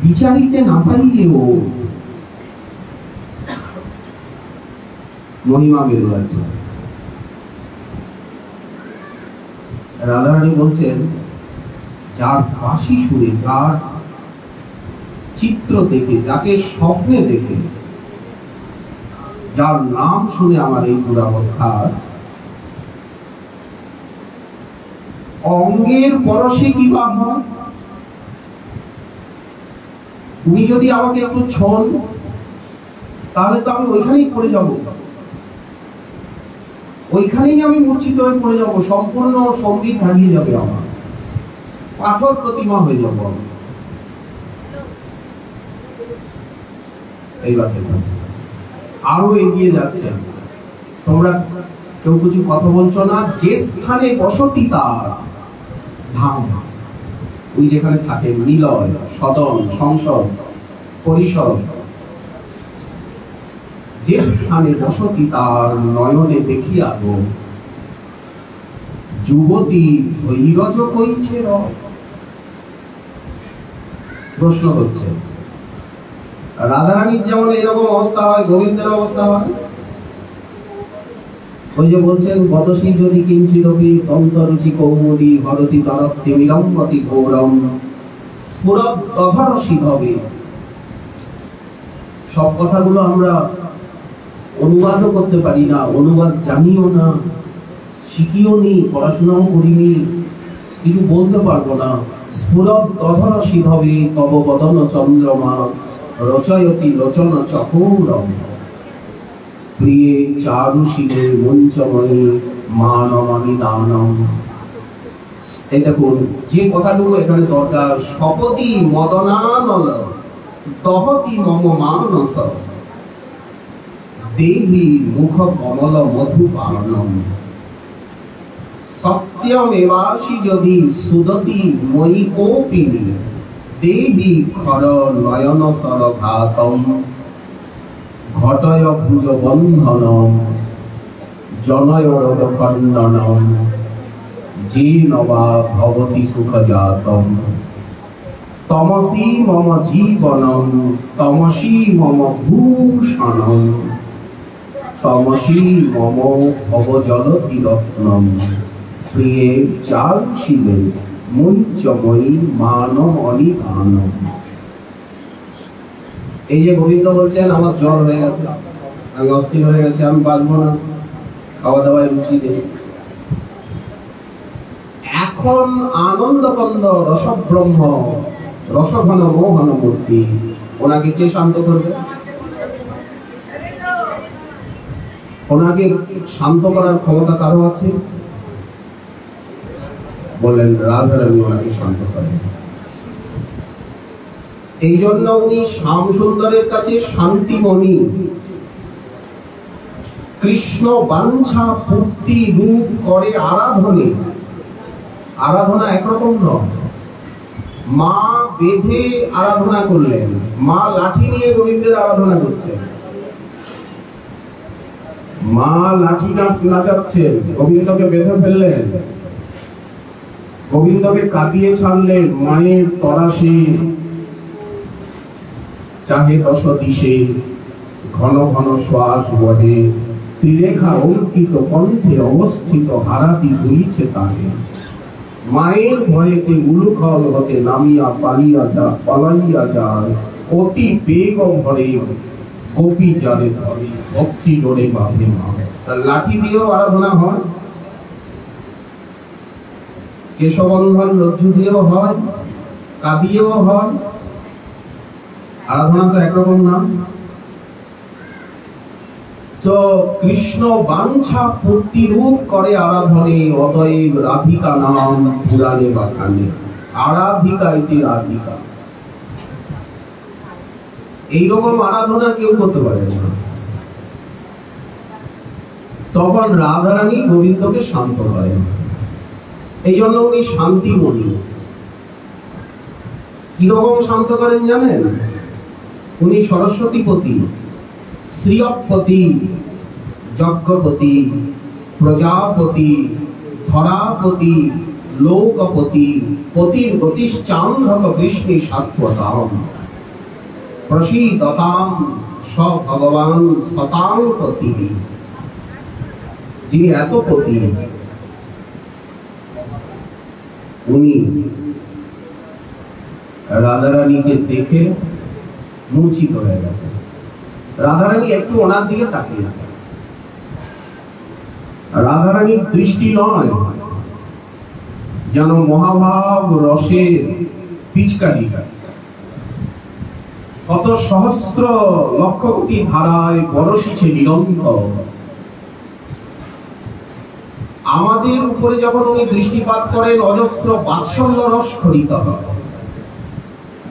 বিচারিতে না পাইলেও মহিমা বেড়ে যাচ্ছে। রাধারানী বলছেন, যার বাঁশি শুনে, যার চিত্র দেখে, যাকে স্বপ্নে দেখে, যার নাম শুনে আমার এই দুরবস্থা, অঙ্গের পরশে কি বা হয়? উনি যদি আমাকে একটু ছোঁন, তাহলে তো আমি ওইখানেই পড়ে যাব, ওইখানেই আমি মূর্ছিত হয়ে পড়ে যাব, সম্পূর্ণ সঙ্গীত হারিয়ে যাবে, আমার পাথর প্রতিমা হয়ে যাব। এইবার আরো এগিয়ে যাচ্ছে, তোমরা কেউ কিছু কথা বলছো না। যে স্থানে বসতি তার ধাম, উনি যেখানে থাকেন, নিলয়, সদন, সংসদ, পরিষদ, যে স্থানে বসতি তার নয়নে দেখিয়া গো, যুবতী ধৈর্য কইছে। প্রশ্ন হচ্ছে, রাধারানীর যেমন এরকম অবস্থা হয়, গোবিন্দের অবস্থা হয়। ওই যে বলছেন, বদসী যদি কিঞ্চিদপি তন্তরুচি কৌমুদী হরতি তরক্তি বিলম্বতি গৌরম স্ফুরৎ তথরসি হবে। সব কথাগুলো আমরা অনুবাদও করতে পারি না, অনুবাদ জানিও না, শিখিও নি, পড়াশোনাও করিনি, কিছু বলতে পারবো না। স্ফুরৎ তথরসি হবে তব বদন চন্দ্রমা রচয়তি লোচন চকৌরম। প্রিয়ে চারুশিলে মঞ্চময়ী মানমানি দানম। এই দেখুন যে কথাটুকু এখানে দরকার, শপতি মদনানল দহতি মম মানস দেহি মুখ কমল মধুপানম। সত্যমেবাসি যদি সুদতি মই কোপিনী দেহি খর নয়ন সরঘাতম ঘটয় ভুজ বন্ধনম জনয় খণ্ডনম জীনবা ভবতি সুখজাতম। তমসি মম জীবনম তমসি মম ভূষণম তমসি মম ভবজলতি রত্নম। প্রিয়ে চারুশীলে মঞ্চময়ী মানব অনিধানম। এই যে গোবিন্দ বলছেন, আমার জ্বর হয়ে গেছে, আমি অস্থির হয়ে গেছে, আমি বাঁচবো না, খাওয়া দাওয়ায় রুচি নেই, এখন আনন্দকন্দ রসব্রহ্ম রসঘন মোহন মূর্তি, ওনাকে কে শান্ত করবে? ওনাকে শান্ত করার ক্ষমতা কারো আছে? বললেন রাধারানী ওনাকে শান্ত করেন। এই জন্য উনি শ্যাম সুন্দরের কাছে শান্তিমণি। কৃষ্ণ বাঞ্ছা পূর্তি রূপ করে আরাধনে। আরাধনা একরকম নয়। মা বেঁধে আরাধনা করলেন, মা লাঠি নিয়ে গোবিন্দের আরাধনা করছেন। মা লাঠি নাচাচ্ছেন, গোবিন্দকে বেঁধে ফেললেন, গোবিন্দকে কাঁদিয়ে ছাড়লেন। মায়ের তরাসে চাহে দশ দিশে, ঘন ঘন শ্বাস বহে, ত্রিরেখা অঙ্কিত কণ্ঠে অবস্থিত হারাতি হইছে তাহে। মায়ের ভয়েতে উলুখল হতে নামিয়া পালাইয়া যায়, অতি বেগ ভরে গোপী জারে ধরে, ভক্তি ডোরে বাঁধে মা। লাঠি দিয়েও আরাধনা হয়, কেশবন্ধন রজ্জু দিয়েও হয়, কাঁদিয়েও হয়। আরাধনা তো একরকম না। তো কৃষ্ণ বাঞ্ছা প্রতিরূপ করে আরাধনে, অতএব রাধিকা নাম পুরাণে বাখানে। আরাধিকা ইতি রাধিকা। এইরকম আরাধনা কেউ করতে পারে না। তখন রাধারানী গোবিন্দকে শান্ত করেন। এই জন্য উনি শান্তিমণি। কিরকম শান্ত করেন জানেন? উনি সরস্বতীপতি, শ্রীয়পতি, যজ্ঞপতি, প্রজাপতি, ধরাপতি, লোকপতি, পতির গতিশ্চান্ধক কৃষ্ণী সাত্বতাম, প্রসীদতাম স ভগবান সতাং পতি। যিনি এত পতি, উনি রাধারানীকে দেখে মূর্ছিত হয়ে গেছে। রাধারানী একটু ওনার দিকে তাকিয়েছে। রাধারানীর দৃষ্টি নয় যেন মহাভাব রসের পিচকারি, শত সহস্র লক্ষ কোটি ধারায় বরসিছে নিরন্তর। আমাদের উপরে যখন উনি দৃষ্টিপাত করেন, অজস্র বাৎসল্য রস খরিত হয়।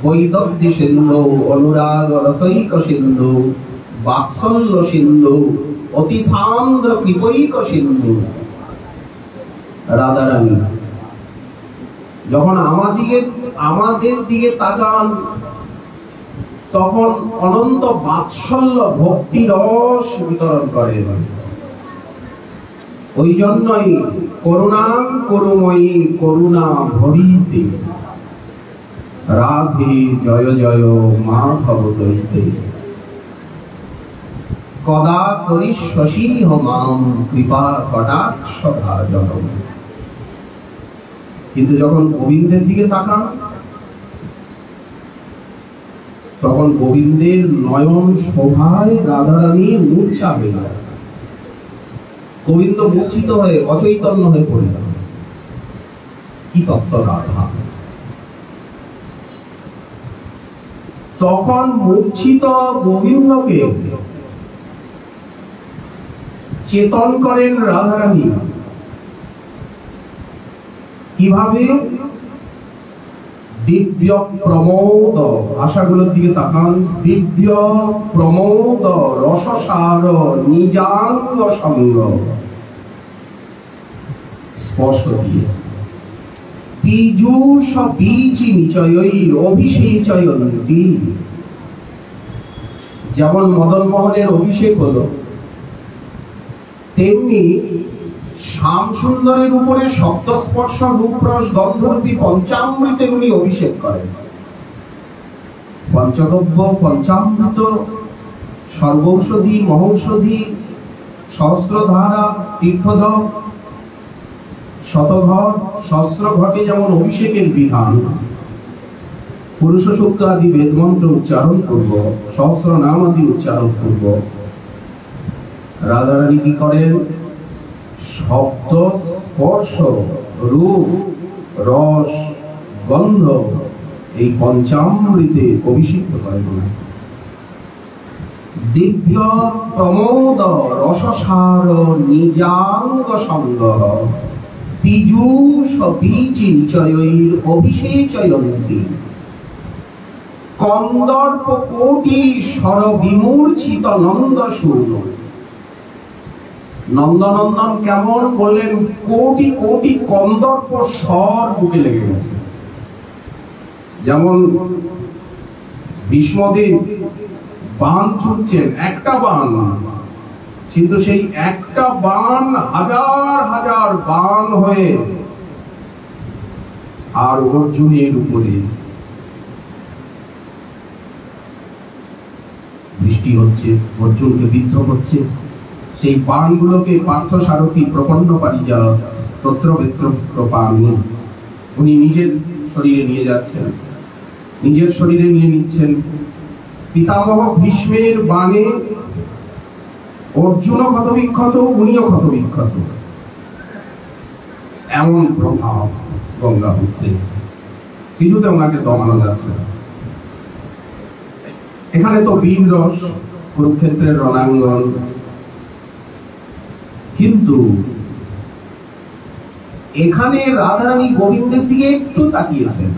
বৈদব্য সিন্ধু, অনুরাগ রসৈক সিন্ধু, বাৎসল্য সিন্ধু, অতি সান্দ্র কৃপৈক সিন্ধু। রাধারানী যখন আমাদের দিকে তাকান, তখন অনন্ত বাৎসল্য ভক্তি রস বিতরণ করেন। ওই জন্যই করুণাং করুময়ী করুণা ভরিতে, রাধে জয় জয় মাধব দৈতে, কদা করিষ্যসি মাম কৃপা কটাক্ষ ভাজনম। কিন্তু যখন গোবিন্দের দিকে তাকান, তখন গোবিন্দের নয়ন শোভায় রাধারানী মূর্ছা হয়ে যায়। গোবিন্দ মূর্ছিত হয়ে অচৈতন্য হয়ে পড়ে গেল। কি তত্ত্ব রাধা! তখন মূর্ছিত গোবিন্দকে চেতন করেন রাধারানী। কিভাবে? দিব্য প্রমোদ, ভাষাগুলোর দিকে তাকান। দিব্য প্রমোদ রসসার নিজাঙ্গ সঙ্গ স্পর্শ দিয়ে, পীযূষ বীচি নিচয়ই অভিষেচয়ন্তি। যেমন মদন মোহনের অভিষেক হলো, তেমনি শ্যাম সুন্দরের উপরে শব্দস্পর্শ রূপরস গন্ধরূপী পঞ্চামৃতের উনি অভিষেক করেন। পঞ্চগব্য, পঞ্চামৃত, সর্বৌষধি, মহৌষধি, সহস্রধারা, তীর্থধর, শতঘট, সহস্র ঘটে যেমন অভিষেকের বিধান। পুরুষ সূক্ত আদি বেদমন্ত্র উচ্চারণ করব, সহস্র নাম আদি উচ্চারণ করব। রাধারানী কি করেন? শব্দ স্পর্শ রূপ, রস, গন্ধ এই পঞ্চামৃতে অভিষিক্ত করেন না। দিব্য প্রমোদ রসসার নিজাঙ্গ সঙ্গ পীযূষ বীচিঞ্চয়ৈর অভিষেচয়ন্তি কন্দর্প কোটি স্বর বিমূর্ছিত নন্দ শূন্য। নন্দনন্দন কেমন বললেন? কোটি কোটি কন্দর্প স্বর বুকে লেগে গেছে। যেমন ভীষ্মদেব বাণ ছুটছেন, একটা বাণ, কিন্তু সেই একটা বাণ হাজার হাজার বাণ হয়ে আর অর্জুনের উপরে বৃষ্টি হচ্ছে, অর্জুনকে বিদ্ধ করছে। সেই বাণগুলোকে পার্থসারথী প্রপন্ন পারিজাত তত্রবেত্র প্রপামি উনি নিজের শরীরে নিয়ে যাচ্ছেন, নিজের শরীরে নিয়ে নিচ্ছেন। পিতামহ ভীষ্মের বাণে অর্জুনও ক্ষতবিক্ষত, উনিও ক্ষতবিক্ষত। এমন প্রভাব গঙ্গা হচ্ছে, কিছুতে ওনাকে দমানো যাচ্ছে না। এখানে তো বীর রস, কুরুক্ষেত্রের রণাঙ্গন, কিন্তু এখানে রাধারানী গোবিন্দের দিকে একটু তাকিয়েছেন,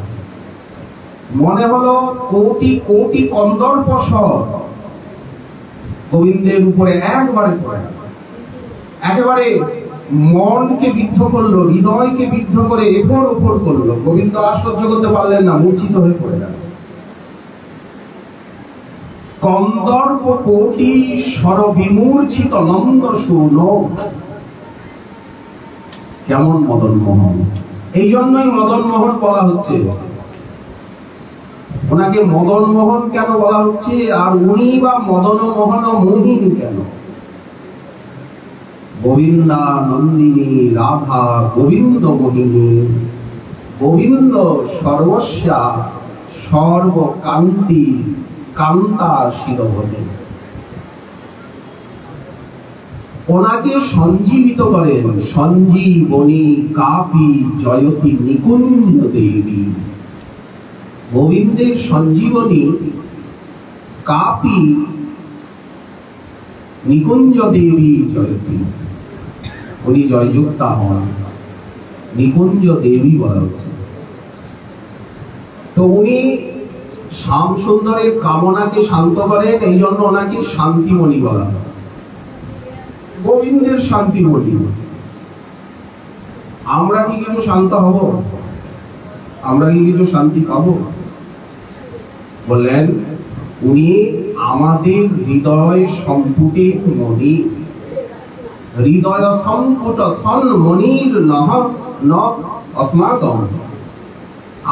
মনে হলো কোটি কোটি কন্দর্প স্বর গোবিন্দের উপরে একবারে পড়ে গেল, একেবারে মনকে বিদ্ধ করলো, হৃদয়কে বিদ্ধ করে এপর ওপর করলো। গোবিন্দ আর সহ্য করতে পারলেন না, মূর্ছিত হয়ে পড়ে গেল। কন্দর্প কোটি স্বর বিমূর্ছিত নন্দ শূন্য। কেমন মদন মোহন! এই জন্যই মদন মোহন বলা হচ্ছে। ওনাকে মদন মোহন কেন বলা হচ্ছে? আর উনি বা মদন মোহন মোহিনী কেন? গোবিন্দা নন্দিনী রাধা গোবিন্দ মোহিনী, গোবিন্দ সর্বস্যা সর্বকান্তি কান্তা শিরোভূমি। ওনাকে সঞ্জীবিত করেন সঞ্জীবনী কাপি জয়তী নিকুঞ্জ দেবী। গোবিন্দের সঞ্জীবনী কাপি নিকুঞ্জ দেবী জয়তী, উনি জয়যুক্তা হন, নিকুঞ্জ দেবী বলা হচ্ছে। তো উনি শ্যাম সুন্দরের কামনাকে শান্ত করেন, এই জন্য ওনাকে শান্তিমণি বলা হয়। গোবিন্দের শান্তিমণি। আমরা কি কিছু শান্ত হব? আমরা কি কিছু শান্তি পাবো? বললেন উনি আমাদের হৃদয় সম্পুটের মণি, হৃদয় সম্পুট সন্মণির নহ ন অস্মাকম।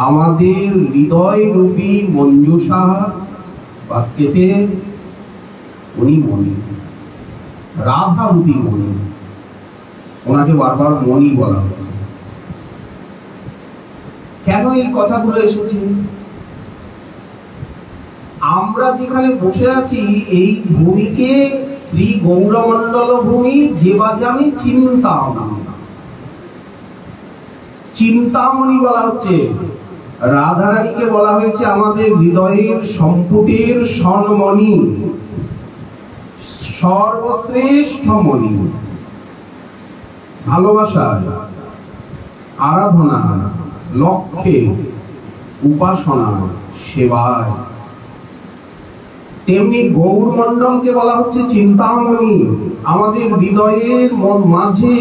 আমাদের হৃদয় রূপী মঞ্জুষা বাস্কেটে উনি মণি, রাধা রূপী মণি। ওনাকে বারবার মণি বলা হচ্ছে। কেন এই কথাগুলো এসেছে? আমরা যেখানে বসে আছি এই ভূমিকে শ্রী গৌরমণ্ডল ভূমি যেবাজামি চিন্তামণি, চিন্তামণি বলা হচ্ছে। রাধারানীকে বলা হয়েছে আমাদের হৃদয়ের সম্পুটের স্বর্ণমণি, সর্বশ্রেষ্ঠ মণি। ভালোবাসা, আরাধনা, লক্ষ্যে, উপাসনা, সেবায়। তেমনি গৌরমণ্ডলকে বলা হচ্ছে চিন্তামণি। আমাদের হৃদয়ের মাঝে,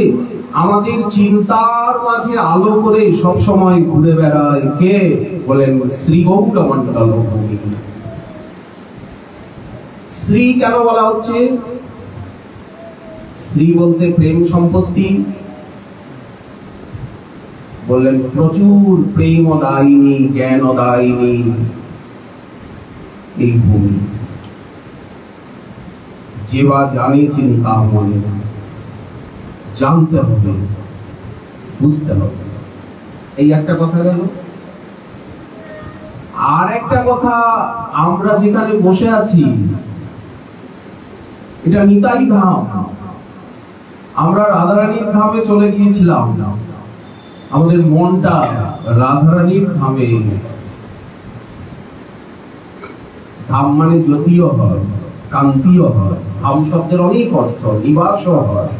আমাদের চিন্তার মাঝে আলো করে সব সময় ঘুরে বেড়ায় কে? বলেন শ্রী গৌরমণ্ডল ভূমি। শ্রী কেন বলা হচ্ছে? শ্রী বলতে প্রেম সম্পত্তি। বললেন প্রচুর প্রেমদায়িনী জ্ঞানদায়িনী এই ভূমি। যে বা জানে চিন্তা মনে, জানতে হবে, বুঝতে হবে। এই একটা কথা গেল। আর একটা কথা, আমরা যেখানে বসে আছি এটা নিতাই ধাম। আমরা রাধারানীর ধামে চলে গিয়েছিলাম, আমাদের মনটা রাধারানীর ধামে, ধাম মানে জ্যোতিও হয়, কান্তিও হয়, ধাম শব্দের অনেক অর্থ, নিবাসও হয়।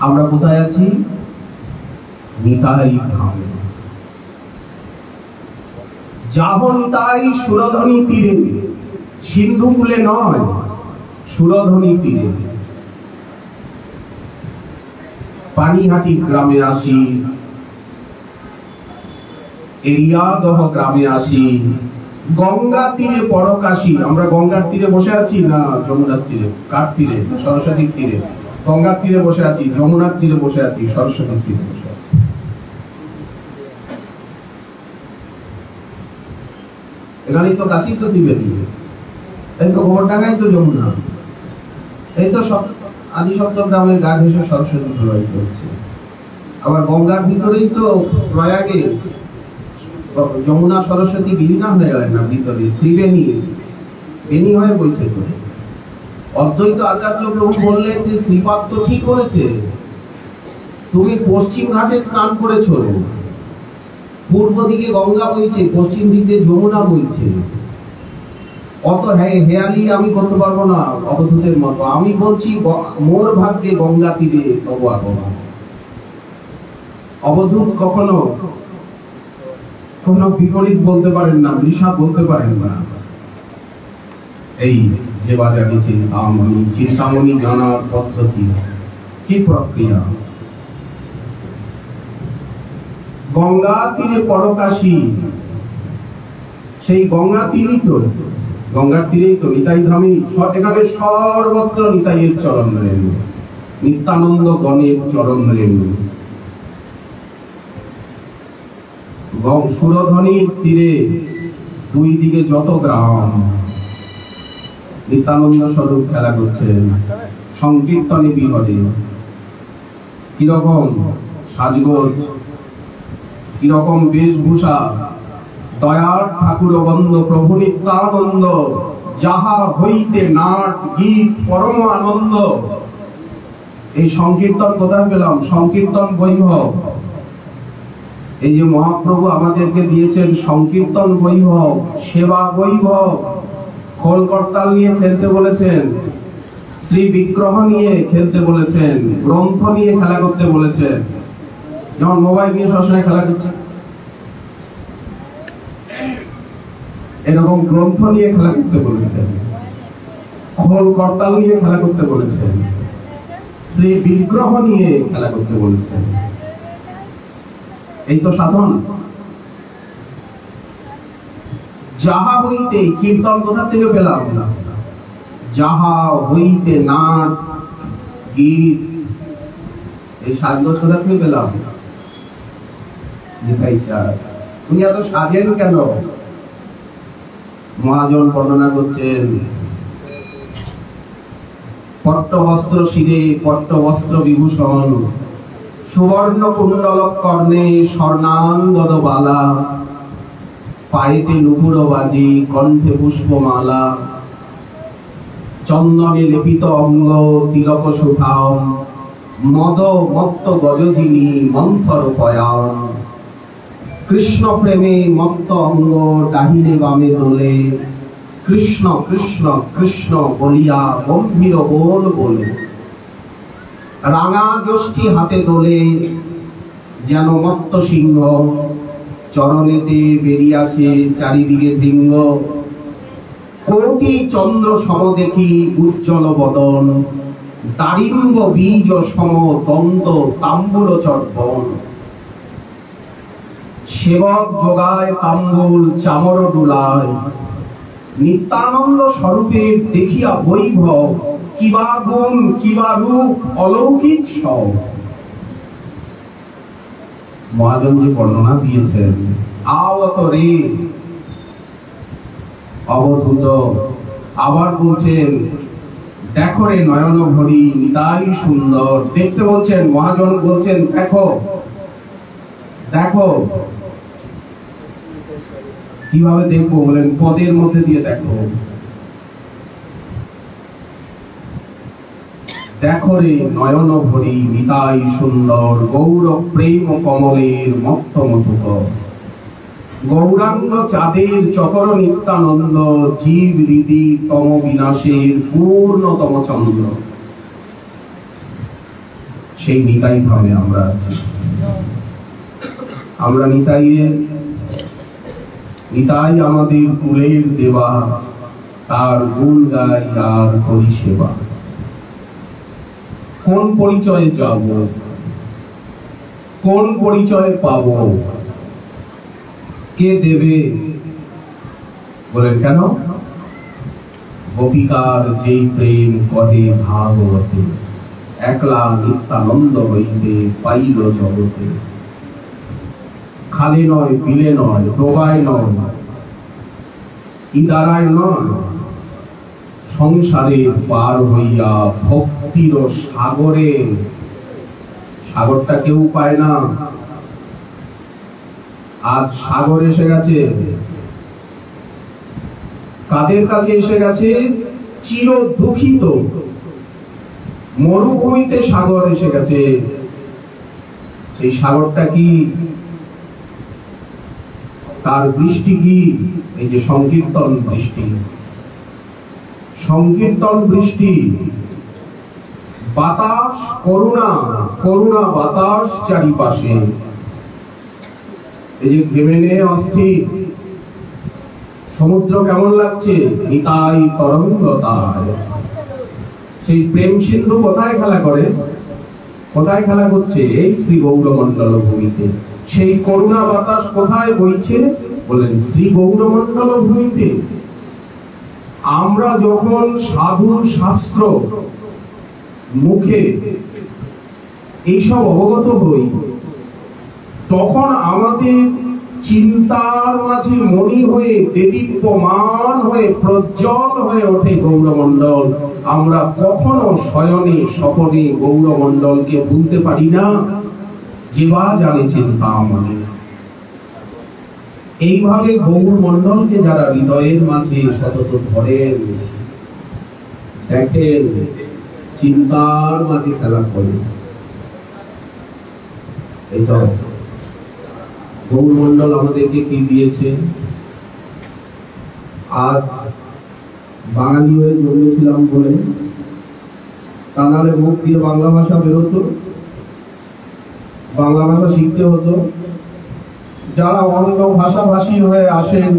আমরা কোথায় আছি? নিতাই ধামে। যাহ নিতাই সুরধনী তীরে, সিন্ধু কূলে নয়, সুরধনী তীরে। পানিহাটি গ্রামে আসি, এরিয়াদহ গ্রামে আসি, গঙ্গা তীরে পরকাশি। আমরা গঙ্গার তীরে বসে আছি না যমুনার তীরে? কার তীরে? সরস্বতীর তীরে। গঙ্গার তীরে বসে আছি, যমুনার তীরে বসে আছি, সরস্বতীর তীরে বসে আছি। এখানেই তো কাছেই তো দিবে দিবে, এই তো গোবরডাঙ্গাই তো যমুনা, এই তো সব আদি সপ্ত গ্রামের গা ঘেঁষে সরস্বতী প্রবাহিত হচ্ছে। আবার গঙ্গার ভিতরেই তো প্রয়াগে যমুনা সরস্বতী বিলীনা হয়ে গেলেন না, ভিতরে ত্রিবেণী, বেণী হয়ে বইছে করে। অদ্বৈত আচার্য প্রভু বললেন যে শ্রীপাদ তো ঠিক হয়েছে, তুমি পশ্চিম ঘাটে স্নান করেছো, পূর্ব দিকে গঙ্গা বইছে, পশ্চিম দিকে যমুনা বইছে, অত হেয়ালি আমি করতে পারবো না অবধূতের মতো। আমি বলছি মোর ভাগ্যে গঙ্গা তীরে তব আগমন। অবধূত কখনো কোনো বিপরীত বলতে পারেন না, বৃষা বলতে পারেন না। এই যে বাজারে চিন্তামণি, চিন্তামণি জানার পদ্ধতি কি প্রক্রিয়া। গঙ্গা তীরে পরকাশী, সেই গঙ্গা তীরই তো, গঙ্গার তীরেই তো নিতাই ধামে। এখানে সর্বত্র নিতাইয়ের চরণ রেণু, নিত্যানন্দ গণের চরণ রেণু। সুরধনীর তীরে দুই দিকে যত গ্রাম নিত্যানন্দ স্বরূপ খেলা করছেন, সংকীর্তনে বিহরে। কিরকম সাজগোজ, কিরকম বেশভূষা, দয়ার ঠাকুর বন্দ প্রভু নিত্যানন্দ, যাহা হইতে নাট গীত পরম আনন্দ। এই সংকীর্তন কোথায় পেলাম? সংকীর্তন বৈভব। এই যে মহাপ্রভু আমাদেরকে দিয়েছেন সংকীর্তন বৈভব, সেবা বৈভব। খোল করতাল নিয়ে খেলতে বলেছেন, শ্রী বিগ্রহ নিয়ে খেলতে বলেছেন, গ্রন্থ নিয়ে খেলা করতে বলেছেন। যেমন মোবাইল নিয়ে সবসময় খেলা করছে, এরকম গ্রন্থ নিয়ে খেলা করতে বলেছেন, খোল করতাল নিয়ে খেলা করতে বলেছেন, শ্রী বিগ্রহ নিয়ে খেলা করতে বলেছেন। এই তো সাধন। যাহা হইতে, কীর্তন কোথা থেকে পেলাম না, যাহা হইতে নাট গীত, এই সাজগোজ কোথা থেকে পেলাম? নিতাই চাঁদ। উনি এত সাজেন কেন? মহাজন বর্ণনা করছেন, পট্টবস্ত্র শিরে পট্টবস্ত্র বিভূষণ, সুবর্ণ কুণ্ডল কর্ণে স্বর্ণাঙ্গদ বালা, পায়েতে নুপুর বাজি কণ্ঠে পুষ্পমালা, চন্দনে লেপিত অঙ্গ তিলক সুঠাম, মদ মত্ত গজজিনী মন্থর পয়ান, কৃষ্ণ প্রেমে মত্ত অঙ্গ ডাহিনে বামে দোলে, কৃষ্ণ কৃষ্ণ কৃষ্ণ বলিয়া গম্ভীর বোল বলে, রাঙা যষ্টি হাতে দোলে যেন মত্ত সিংহ, চরণেতে বেরিয়াছে চারিদিকে বৃঙ্গ, কোটি চন্দ্র সম দেখি উজ্জ্বল বদন, দারিম্ব বীজ সম দন্ত তাম্বুল চর্বণ, সেবক যোগায় তাম্বুল চামর ডুলায়, নিত্যানন্দ স্বরূপের দেখিয়া বৈভব, কিবা গুণ কিবা রূপ অলৌকিক সব। মহাজন যে বর্ণনা দিয়েছেন, আওত রে অবধূত। আবার বলছেন, দেখো রে নয়ন ভরি নিতাই সুন্দর। দেখতে বলছেন, মহাজন বলছেন দেখো দেখো। কিভাবে দেখবো? বলেন পদের মধ্যে দিয়ে দেখো। দেখো রে নয়ন ভরি নিতাই সুন্দর গৌর প্রেম কমলের মত্ত মধুকর গৌরাঙ্গ চাঁদের চকর নিত্যানন্দ জীব হৃদি তম বিনাশের পূর্ণতম চন্দ্র। সেই নিতাই ধামে আমরা আছি। আমরা নিতাই আমাদের কুলের দেবা, তার গুণ গাই আর করি সেবা। কোন পরিচয়ে যাব, কোন পরিচয়ে পাব, কে দেবে? বলেন কেন? গোপিকার যেই প্রেম কহে ভাগবতে, একলা নিত্যানন্দ হইতে পাইল জগতে। খালে নয়, বিলে নয়, ডোবায় নয়, ইদারায় নয়, সংসারে পার হইয়া ভক্তির সাগরে। সাগরটা কেউ পায় না, আজ সাগর এসে গেছে। কাদের কাছে এসে গেছে? চির দুঃখিত মরুভূমিতে সাগর এসে গেছে। সেই সাগরটা কি? তার বৃষ্টি কি? এই যে সংকীর্তন বৃষ্টি, সংকীর্তন বৃষ্টি। বাতাস করুণা, করুণা বাতাস চারিপাশে। এই যে ঘেমে নে অস্থির সমুদ্র কেমন লাগছে? নিতাই তরঙ্গতায়। সেই প্রেম সিন্ধু কোথায় খেলা করে? কোথায় খেলা করছে? এই শ্রী গৌরমণ্ডল ভূমিতে। সেই করুণা বাতাস কোথায় বইছে? বলেন শ্রী গৌরমণ্ডল ভূমিতে। আমরা যখন সাধুর শাস্ত্র মুখে এইসব অবগত হই, তখন আমাদের চিন্তার মাঝে মণি হয়ে দেদীপ্যমান হয়ে প্রজ্জ্বল হয়ে ওঠে গৌরমণ্ডল। আমরা কখনো শয়নে স্বপনে গৌরমণ্ডলকে ভুলতে পারি না, যেবা জানে চিন্তা মনে। এইভাবে গৌরমণ্ডলকে যারা হৃদয়ের মাঝে সতত ধরেন, দেখেন, চিন্তার মাঝে খেলা করে, এই তো গৌরমণ্ডল আমাদেরকে কি দিয়েছে? আজ বাঙালি হয়ে জন্মেছিলাম বলে তা নাহলে মুখ দিয়ে বাংলা ভাষা বেরোতো, বাংলা ভাষা শিখতে হতো। যারা অন্য ভাষাভাষী হয়ে আসেন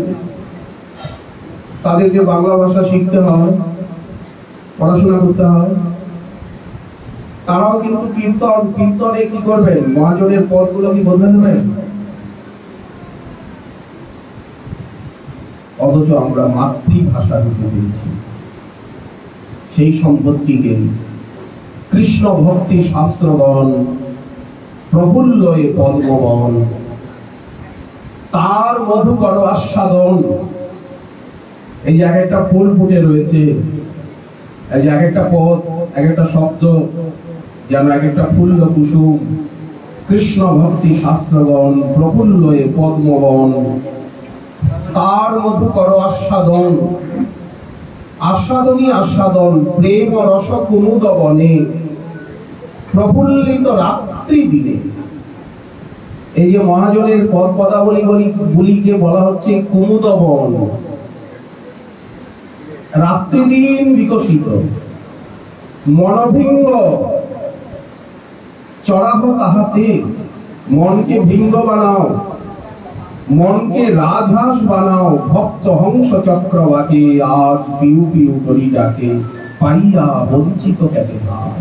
তাদেরকে বাংলা ভাষা শিখতে হয়, পড়াশোনা করতে হয়। তারাও কিন্তু কীর্তনে কি করবেন? মহাজনের পদগুলো কি বলতে দেবেন? অথচ আমরা মাতৃভাষা রূপে দিয়েছি সেই সম্পত্তিকে। কৃষ্ণ ভক্তি শাস্ত্রগণ প্রফুল্লয়ে পদ্মবন, তার মধুকর আস্বাদন। এই যে এক একটা ফুল ফুটে রয়েছে, এই যে এক একটা পদ, এক একটা শব্দ যেন এক একটা ফুল্ল কুসুম। কৃষ্ণ ভক্তি শাস্ত্রগণ প্রফুল্লয়ে পদ্মবন, তার মধুকর আস্বাদন। আস্বাদনই আস্বাদন, প্রেম রস কুমুদ বনে, প্রফুল্লিত রাত্রি দিনে। এই যে মহাজনের পদ পদাবলী গুলিকে বলা হচ্ছে কুমুদ বন, রাত্রি দিন বিকশিত। মনভিঙ্গ চড়াহ তাহাতে, মনকে ভিঙ্গ বানাও, মনকে রাজহাঁস বানাও। ভক্ত হংস চক্রবাকে আজ পিউ পিউ করি ডাকে, পাইয়া বঞ্চিত কেটে ভাব।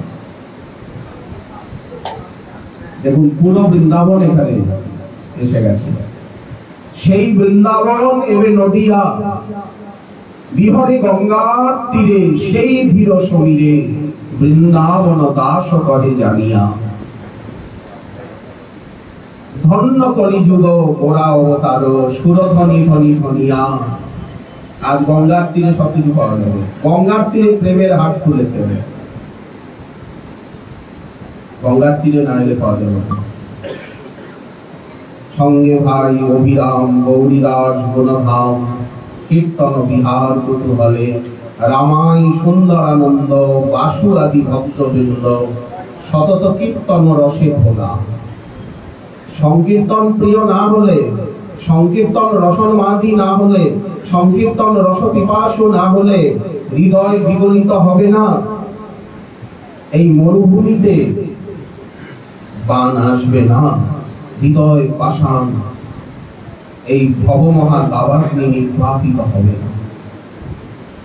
দেখুন পুরো বৃন্দাবন এখানে এসে গেছে। সেই বৃন্দাবন এবে নদিয়া, বিহরে গঙ্গার তীরে, সেই ধীর সমীরে বৃন্দাবন দাস কহে জানিয়া। ধন্য কলিযুগ গোরা অবতার, সুরধ্বনি ধ্বনি ধ্বনিয়া। আজ গঙ্গার তীরে সবকিছু পাওয়া যাবে। গঙ্গার তীরে প্রেমের হাট খুলেছে, গঙ্গার তীরে না এলে পাওয়া যাবে না। সঙ্গে ভাই অভিরাম গৌরীদাস গুণধাম, কীর্তন বিহার কুতূহলে রামাই সুন্দরানন্দ বাসু আদি ভক্তবৃন্দ সতত কীর্তন রসে ভোলা। সংকীর্তন প্রিয় না হলে, সংকীর্তন রসনমাদি না হলে, সংকীর্তন রস পিপাসু না হলে হৃদয় বিগলিত হবে না। এই মরুভূমিতে বান আসবে না, হৃদয় পাষাণ এই ভবমহা দাবাগ্নি নির্বাপিত হবে না।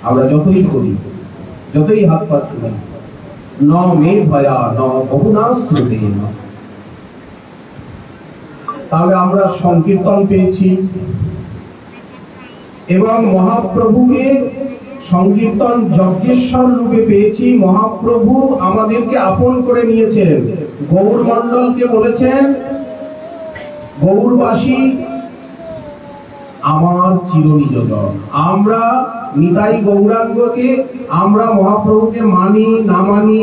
আমরা যতই করি, যতই হাত পা ছুড়ি, ন মে ভয়া ন বহুনা শ্রুতে না। তাহলে আমরা সংকীর্তন পেয়েছি এবং মহাপ্রভুকে সংকীর্তন যজ্ঞেশ্বর রূপে পেয়েছি। মহাপ্রভু আমাদেরকে আপন করে নিয়েছেন। গৌর মণ্ডলকে বলেছেন, গৌরবাসী আমার চিরনিজজন। আমরা নিতাই গৌরাঙ্গকে, আমরা মহাপ্রভুকে মানি না মানি,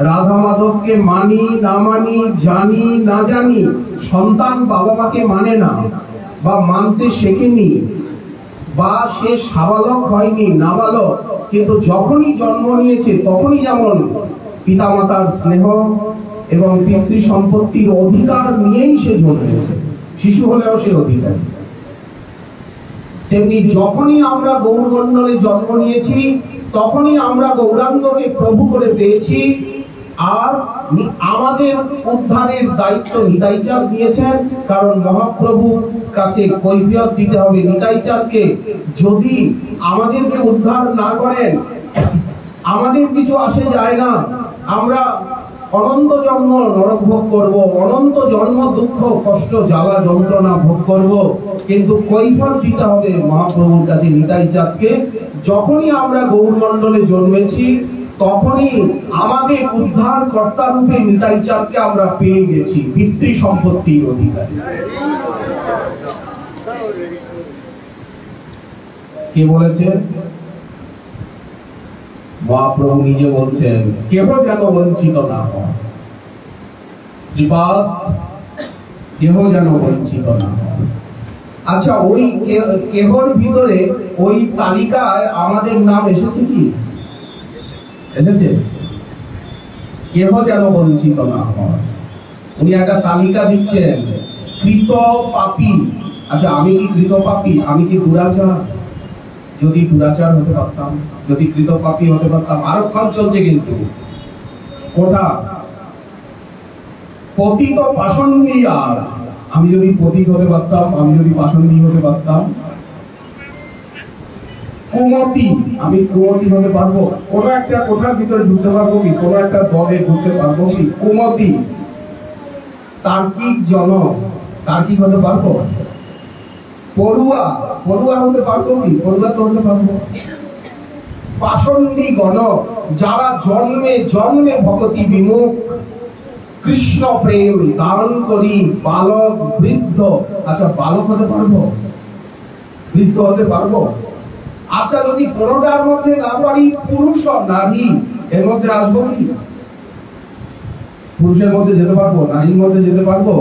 রাধা মাধবকে মানি না মানি, জানি না জানি, সন্তান বাবা মাকে মানে না বা মানতে শেখেনি, বা সে সাবালক হয়নি, নাবালক, কিন্তু যখনই জন্ম নিয়েছে তখনই যেমন পিতামাতার স্নেহ এবং পিতৃ সম্পত্তির অধিকার নিয়েই সে জন্মেছে, শিশু হলেও সে অধিকারী, তেমনি যখনই আমরা গৌরমণ্ডলে জন্ম নিয়েছি তখনই আমরা গৌরাঙ্গকে প্রভু করে পেয়েছি। আর আমাদের উদ্ধারের দায়িত্ব নিতাইচাঁদ নিয়েছেন, কারণ মহাপ্রভুর কাছে কৈফিয়ত দিতে হবে নিতাইচাঁদকে। যদি আমাদেরকে উদ্ধার না করেন আমাদের কিছু আসে যায় না, আমরা অনন্ত জন্ম নরক ভোগ করব, অনন্ত জন্ম দুঃখ কষ্ট জ্বালা যন্ত্রণা ভোগ করব, কিন্তু কৈফিয়ত দিতে হবে মহাপ্রভুর কাছে নিতাইচাঁদকে। যখনই আমরা গৌরমণ্ডলে জন্মেছি তখনই আমাদের উদ্ধার কর্তা রূপে নিতাইচাঁদকে আমরা পেয়ে গেছি, পিতৃ সম্পত্তির অধিকারী। কে বলেছে? মহাপ্রভু নিজে বলছেন, কেহ যেন বঞ্চিত না হয়। শ্রীপাদ, কেহ যেন বঞ্চিত না হয়। আচ্ছা, ওই কেহর ভিতরে ওই তালিকায় আমাদের নাম এসেছে কি? এসেছে? কেহ যেন বঞ্চিত না হয়। উনি একটা তালিকা দিচ্ছেন, কৃত পাপী। আচ্ছা, আমি কি কৃত পাপী? আমি কি দুরাচার? যদি দুরাচার হতে পারতাম, যদি কৃত পাপী হতে পারতাম, আরক্ষণ চলছে কিন্তু কোটা পতিত পাষণ্ডী। আর আমি যদি পতিত হতে পারতাম, আমি যদি পাষণ্ডী হতে পারতাম। কুমতি, আমি কুমতি হতে পারবো? কোন একটা কোঠার ভিতরে ঢুকতে পারবো কি? কোন একটা দলে ঢুকতে পারবো কি? কুমতি। তার্কিক জনক, তার্কিক হতে পারবো? পড়ুয়া, পড়ুয়া হতে পারবো কি? পড়ুয়া তো হতে পারবো। পাষণ্ডী গণক, যারা জন্মে জন্মে ভগতি বিমুখ, কৃষ্ণ প্রেম দান করি, বালক বৃদ্ধ। আচ্ছা, বালক হতে পারবো? বৃদ্ধ হতে পারবো? আচ্ছা, যদি কোনটার মধ্যে না পারি, পুরুষ আর নারী, এর মধ্যে আসবো কি? পুরুষের মধ্যে যেতে পারবো, নারীর মধ্যে যেতে পারবো?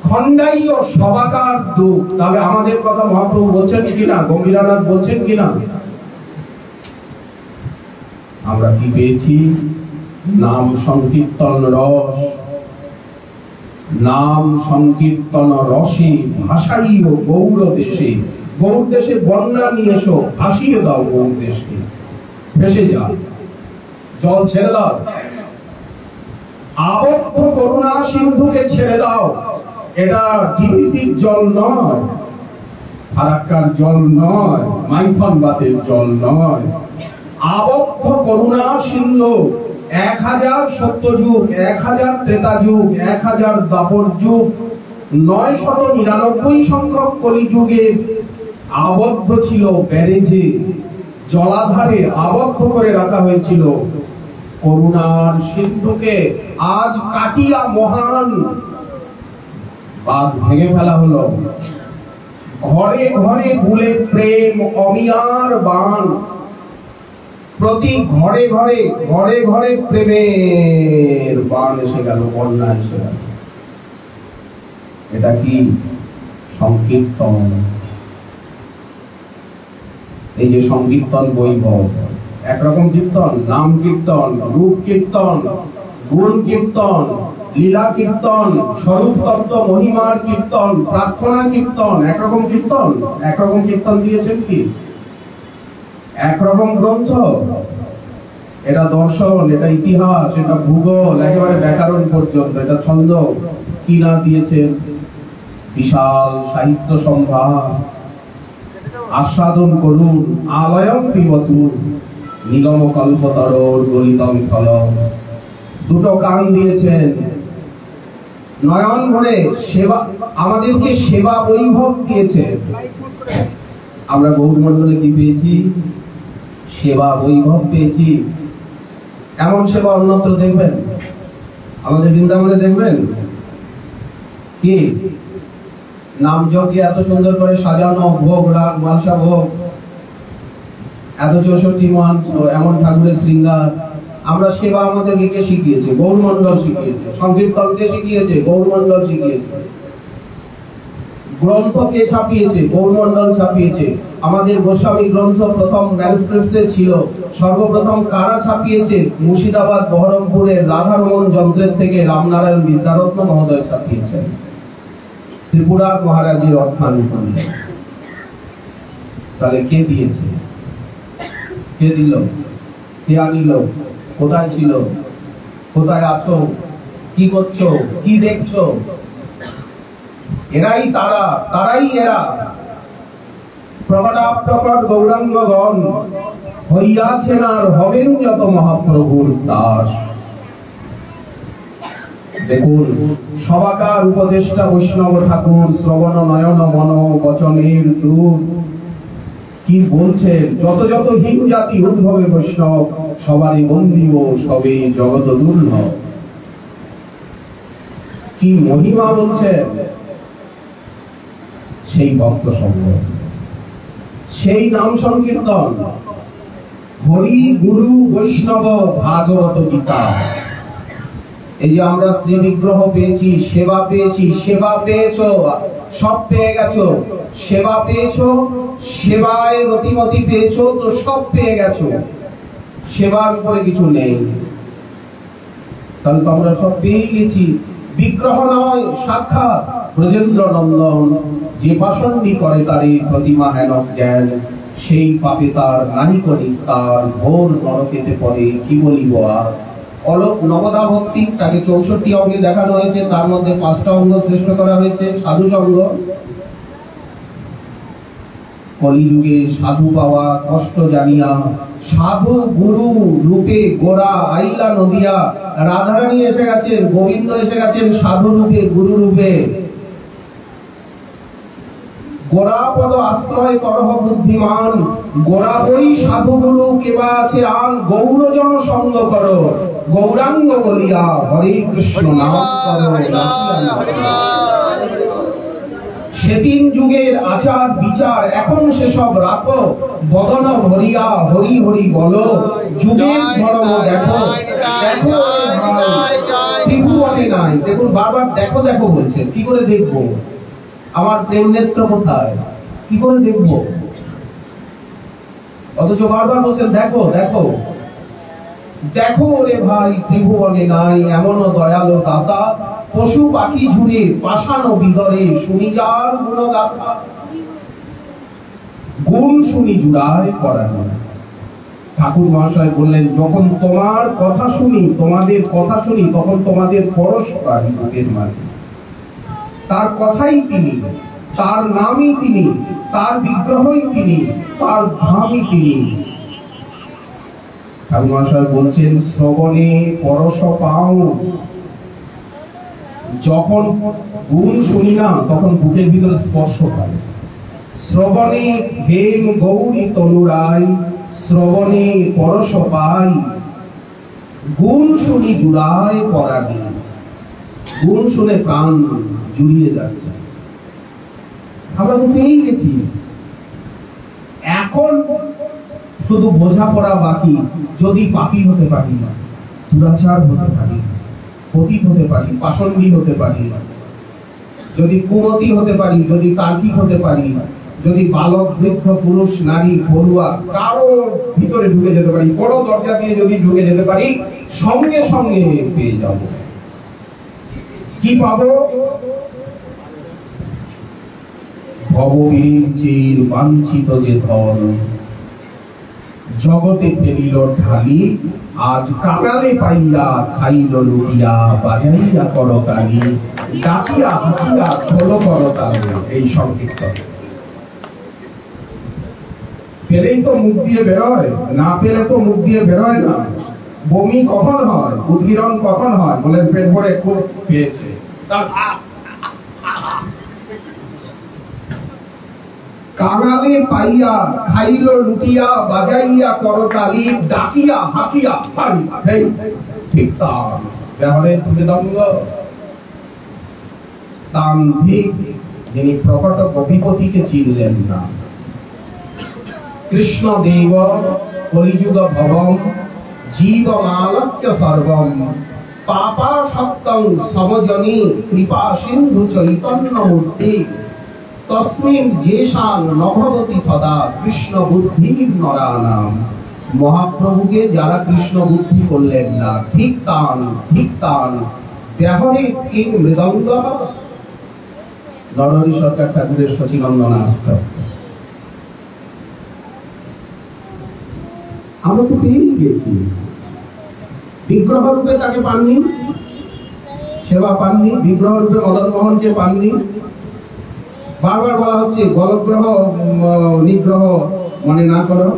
খণ্ডাই ও সবাকার দুঃখ। তাহলে আমাদের কথা মহাপ্রভু বলছেন কিনা, গম্ভীরানাথ বলছেন কিনা? আমরা কি পেয়েছি? নাম সংকীর্তন রস। নাম সংকীর্তন রসে ভাসাই ও গৌর দেশে। গৌর দেশে বন্যা নিয়ে এসো, ভাসিয়ে দাও গৌর দেশকে, ভেসে যা, জল ছেড়ে দাও। আবদ্ধ করুণা সিন্ধুকে ছেড়ে দাও। এটা ডিবিসির জল নয়, ফারাক্কার জল নয়, মাইথন বাতের জল নয়। আবদ্ধ করুণা সিন্ধু 1000 সত্যযুগ, 1000 ত্রেতা যুগ, 1000 দ্বাপর যুগ, 999 সংখ্যক কলিযুগে আবদ্ধ ছিল ব্যারেজে, জলাধারে আবদ্ধ করে রাখা হয়েছিল করুণার সিন্ধুকে। আজ কাটিয়া মহান বাঁধ ভেঙে ফেলা হলো। ঘরে ঘরে ভুলে প্রেম অমিয়ার বান। প্রতি ঘরে ঘরে ঘরে ঘরে প্রেমের বান এসে গেল, বন্যা এসে গেল। এটা কি সংকীর্তন? এই যে সংকীর্তন বৈভব, একরকম কীর্তন, নাম কীর্তন, রূপ কীর্তন, গুণ কীর্তন, লীলা কীর্তন, স্বরূপ তত্ত্ব মহিমার কীর্তন, প্রার্থনা কীর্তন, একরকম কীর্তন। একরকম কীর্তন দিয়েছেন কি? একরকম গ্রন্থ। এটা দর্শন, এটা ইতিহাস, এটা ভূগোল, একেবারে ব্যাকরণ পর্যন্ত, এটা ছন্দ কি না দিয়েছেন। বিশাল সাহিত্য সম্ভার, আস্বাদন করুন। আলয়ং পিবতু নিগম কল্পতরোর গলিতম ফলম। দুটো কান দিয়েছেন, নয়ন ভরে সেবা, আমাদেরকে সেবা বৈভব দিয়েছে। আমরা গৌরমণ্ডলে কি পেয়েছি? সেবা বৈভব পেয়েছি। এমন সেবা অন্যত্র দেখবেন? আমাদের বৃন্দাবনে দেখবেন কি? নাম যজ্ঞে এত সুন্দর করে সাজানো, ভোগ রাগ মালসা ভোগ, এত 64 মন্ত্র, এমন ঠাকুরের শৃঙ্গার। আমরা সেবা আমাদেরকে কে শিখিয়েছে? গৌরমণ্ডল শিখিয়েছে। সংকীর্তনকে শিখিয়েছে? গৌরমণ্ডল শিখিয়েছে। গ্রন্থ কে ছাপিয়েছে? গৌরমণ্ডল ছাপিয়েছে। আমাদের গোস্বামী গ্রন্থ প্রথম ম্যানুস্ক্রিপ্টে ছিল, সর্বপ্রথম কারা ছাপিয়েছে? মুর্শিদাবাদ বহরমপুরের রাধারমন যন্ত্রের থেকে রামনারায়ণ বিদ্যারত্ন মহোদয় ছাপিয়েছেন। ত্রিপুরার মহারাজের অর্থানুকূল্য। তাহলে কে দিয়েছে? কে দিল? কে আনিল? কোথায় ছিল? কোথায় আছো? কি করছো? কি দেখছো? এরাই তারা, তারাই এরা। প্রকটাপ্রকট গৌরাঙ্গগণ হইয়াছেন আর হবেন যত মহাপ্রভুর দাস। দেখুন, সবাকার উপদেষ্টা বৈষ্ণব ঠাকুর শ্রবণ নয়ন মন বচনের দূত কি বলছেন? যত যত হিম জাতি উদ্ভবে বৈষ্ণব, সবারই বন্দিব সবে জগত দুর্লভ। কি মহিমা বলছেন! সেই ভক্ত সঙ্গ, সেই নাম সংকীর্তন, হরি গুরু বৈষ্ণব ভাগবত গীতা। এই যে আমরা শ্রী বিগ্রহ পেয়েছি, সেবা পেয়েছি, সেবা পেয়েছো, সব পেয়ে গেছো। সেবা পেয়েছো, সেবায় রতিমতি পেয়েছো, তো সব পেয়ে গেছো। সেবার উপরে কিছু নেই, তাহলে তো আমরা সব পেয়ে গেছি। বিগ্রহ নয়, সাক্ষাৎ ব্রজেন্দ্র নন্দন। যে পাষণ্ডী করে তারে প্রতিমা হেন জ্ঞান, সেই পাপে তার নানিক নিস্তার, ঘোর নরকেতে পড়ে কি বলিব আর। অলোক নবদা ভক্তি, তাকে 64 অঙ্গে দেখানো হয়েছে, তার মধ্যে 5টা অঙ্গ শ্রেষ্ঠ করা হয়েছে। সাধু সঙ্গ, কলিযুগে সাধু পাওয়া কষ্ট জানিয়া, সাধু গুরু রূপে গোরা আইলা নদিয়া। রাধারানী এসে গেছেন, গোবিন্দ এসে গেছেন সাধু রূপে, গুরু রূপে। গোরা পদ আশ্রয় করহ বুদ্ধিমান, গোরা বই সাধু গুরু কেবা আছে আন। গৌরজন সঙ্গ করো, গৌরাঙ্গ বলিয়া হরে কৃষ্ণ নাম করো। সেদিন যুগের আচার বিচার এখন সেসব রাখো, বদন ভরিয়া হরি হরি বলো। যুগের ধর্ম দেখো, দেখো ত্রিভুবনে নাই। দেখুন, বারবার দেখো দেখো বলছে। কি করে দেখবো? আমার প্রেম নেত্র কোথায়? কি করে দেখবো? অথচ বারবার বলছেন দেখো দেখো দেখো। রে ভাই, ত্রিভুবনে নাই এমন দয়ালো দাতা, পশু পাখি ঝুড়ে পাষাণ বিদরে শুনি যার গুণগাথা। গুণ শুনি জুড়ায় পড়ানো। ঠাকুর মহাশয় বললেন, যখন তোমার কথা শুনি, তোমাদের কথা শুনি, তখন তোমাদের পরস্পর বুকের মাঝে। তার কথাই তিনি, তার নামই তিনি, তার বিগ্রহই তিনি, তার ধামই তিনি। ঠাকুর মহাশয় বলছেন, শ্রবণে পরশ পাও। যখন গুণ শুনি না, তখন বুকের ভিতরে স্পর্শ পাই। শ্রবণে হেম গৌরী তনুরাই, শ্রবণে পরশ পাই। গুণ শুনি জুড়ায় পরাণী। গুণ শুনে প্রাণ জুড়িয়ে যাচ্ছে। আমরা তো পেয়ে গেছি, এখন শুধু বোঝাপড়া বাকি। যদি পাপী হতে পারি, দুরাচার হতে পারি, পতিত হতে পারি, পাষণ্ডী হতে পারি, যদি কুমতি হতে পারি, যদি তার্কিক হতে পারি, যদি বালক, বৃদ্ধ, পুরুষ, নারী, পড়ুয়া কারো ভিতরে ঢুকে যেতে পারি, বড় দরজা দিয়ে যদি ঢুকে যেতে পারি, সঙ্গে সঙ্গে পেয়ে যাব। কি পাবো? ভববীর চির বাঞ্ছিত যে ধন, জগতে ফেলিল ঢালি, আজ কাঙালে পাইয়া খাইল লুটিয়া, বাজাইয়া করতালি, ডাকিয়া হাকিয়া খোলো করতালি। এই সংকীর্তন পেলেই তো মুখ দিয়ে বেরোয়, না পেলে তো মুখ দিয়ে বেরোয় না। বমি কখন হয়, উদ্গীরণ কখন হয়? বলেন পেট ভরে খুব পেয়েছে, কাঙালে পাইয়া খাইল লুটিয়া, বাজাইয়া করতালি, ডাকিয়া হাকিয়া হাই হেই। ঠিক তার ব্যবহারে মৃদঙ্গ তান্ত্রিক, যিনি প্রকট কবিপতিকে চিনলেন না। কৃষ্ণ দেব কলিযুগ ভবম, জীবমালক্য সর্বম, পাপা সত্যং সমজনী, কৃপা সিন্ধু চৈতন্য মূর্তি, তস্মিন যেষাং নভবতি সদা কৃষ্ণ বুদ্ধির নরানাম। মহাপ্রভুকে যারা কৃষ্ণ বুদ্ধি করলেন না, ঠিক তান ব্যবহৃত কিং মৃদঙ্গ। নরহরি সরকার ঠাকুরের শচীনন্দন আস্তক। আমরা তো পেয়েই গেছি। বিগ্রহ রূপে তাকে পাননি, সেবা পাননি। বিগ্রহ রূপে মদন মোহন যে পাননি। বারবার বলা হচ্ছে গলগ্রহ নিগ্রহ মনে না করো।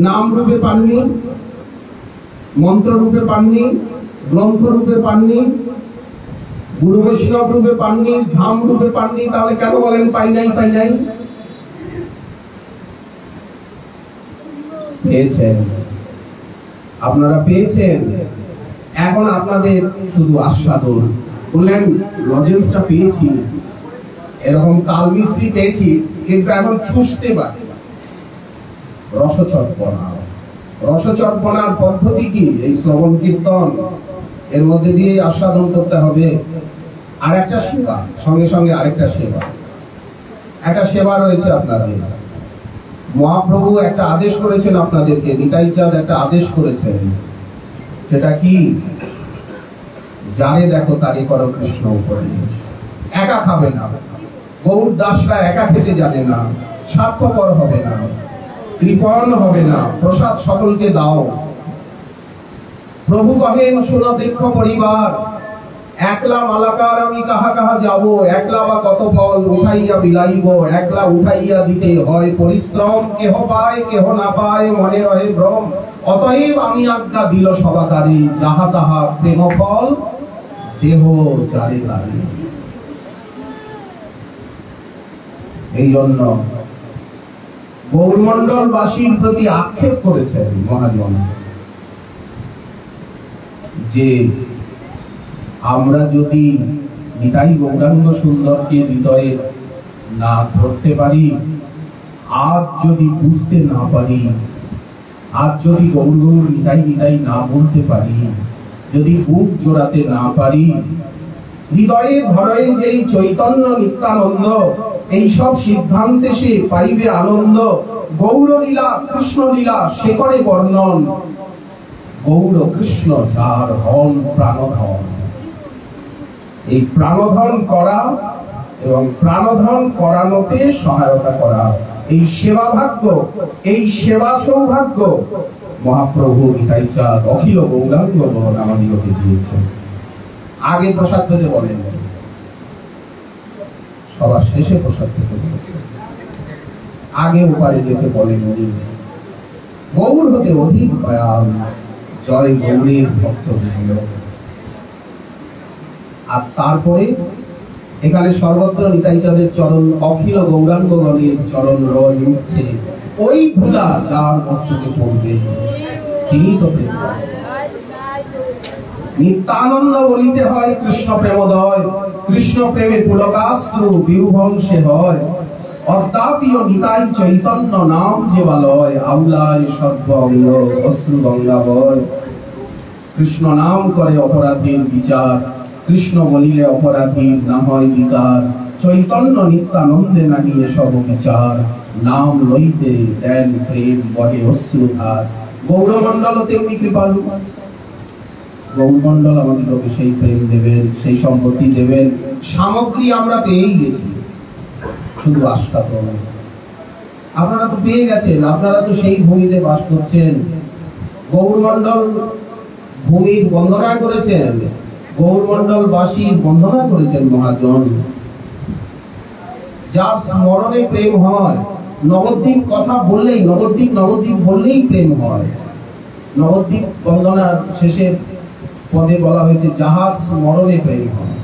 নাম রূপে পাননি, মন্ত্র রূপে পাননি, গ্রন্থ রূপে পাননি, গুরু বৈষ্ণব রূপে পাননি, ধাম রূপে পাননি। তাহলে কেন বলেন পাই নাই? পেয়েছেন, আপনারা পেয়েছেন। এখন আপনাদের শুধু আস্বাদন। বললেন লজেন্সটা পেয়েছি, এরকম তাল মিশ্রি পেয়েছি, কিন্তু এখন চুষতে পারি। রসচর্পণার পদ্ধতি কি? এই শ্রবণ কীর্তন, এর মধ্যে দিয়ে আস্বাদন করতে হবে। আর একটা সেবা, সঙ্গে সঙ্গে আরেকটা সেবা। একটা সেবা রয়েছে আপনাদের। মহাপ্রভু একটা আদেশ করেছেন আপনাদেরকে, নিতাই চাঁদ একটা আদেশ করেছেন। সেটা কি? যারে দেখো তারে করো কৃষ্ণ উপদেশ। একা খাবে না, গৌর দাসরা একা খেতে জানে না, স্বার্থপর হবে না, কৃপণ হবে না, প্রসাদ সকলকে দাও। প্রভু কহেন শোনো দীক্ষ পরিবার, একলা মালাকার আমি কাহা কাহা যাব, একলা বা কত ফল উঠাইয়া বিলাইব, একলা উঠাইয়া দিতে হয় পরিশ্রম, কেহ পায় কেহ না পায় মনে রহে ভ্রম, অতএব আমি আজ্ঞা দিল সবাকারে, যাহা তাহা প্রেম ফল দেহ যারে তারে। এই জন্য গৌরমণ্ডলবাসীর প্রতি আক্ষেপ করেছেন মহাজন যে আমরা যদি নিতাই গৌরাঙ্গ সুন্দরকে হৃদয়ে না ধরতে পারি, আজ যদি বুঝতে না পারি, আজ যদি গৌর নিতাই না বলতে পারি, যদি বুক জোড়াতে না পারি, হৃদয়ে ধরে যেই চৈতন্য নিত্যানন্দ, এইসব সিদ্ধান্তে সে পাইবে আনন্দ। গৌর লীলা কৃষ্ণ লীলা সে করে বর্ণন, গৌর কৃষ্ণ যার হন প্রাণধন। এই প্রাণধন করা এবং প্রাণধন করানোতে সহায়তা করা, এই সেবা ভাগ্য, এই সেবা সৌভাগ্য মহাপ্রভু নিতাই চাঁদ অখিল গৌরাঙ্গ বরণ আমাদিগকে দিয়েছেন। আগে প্রসাদ পেতে বলেন, সবার শেষে প্রসাদ পেতে বলেছেন। আগে ওপারে যেতে বলেন উনি। গৌর হতে অধিক দয়াল, জয় গৌরীর ভক্তবৃন্দ। আর তারপরে এখানে সর্বত্র নিতাই চাঁদের চরণ, অখিল গৌরাঙ্গগণের চরণ রয় উঠছে। ওই ধুলা যার মস্তকে পড়বে তিনি তো প্রেম। নিত্যানন্দ বলিতে হয় কৃষ্ণ প্রেমোদয়, কৃষ্ণ প্রেমে পুলকাশ্রু বিভংসে হয়। অদ্যাপিও নিতাই চৈতন্য নাম যে বালয়, আউলায় সর্ব অঙ্গ অশ্রু গঙ্গা বয়। কৃষ্ণ নাম করে অপরাধীর বিচার, কৃষ্ণ বলিলে অপরাধীর না হয় বিকার। চৈতন্য নিত্যানন্দে নাহিয়ে সব বিচার, নাম লইতে দেন প্রেম বহে অশ্রুধার। গৌরমণ্ডল তেমনি কৃপালু, গৌরমণ্ডল আমাদেরকে সেই প্রেম দেবেন, সেই সম্পত্তি দেবেন। সামগ্রী আমরা পেয়েই গেছি, শুধু আশা তো আপনারা তো পেয়ে গেছেন, আপনারা তো সেই ভূমিতে বাস করছেন। গৌরমণ্ডল ভূমির বন্দনা করেছেন, গৌরমণ্ডল বাসীর বন্দনা করেছেন মহাজন। যার স্মরণে প্রেম হয়, নবদ্বীপ কথা বললেই, নবদ্বীপ নবদ্বীপ বললেই প্রেম হয়। নবদ্বীপ বন্দনার শেষের পদে বলা হয়েছে যাহার স্মরণে প্রেম হয়।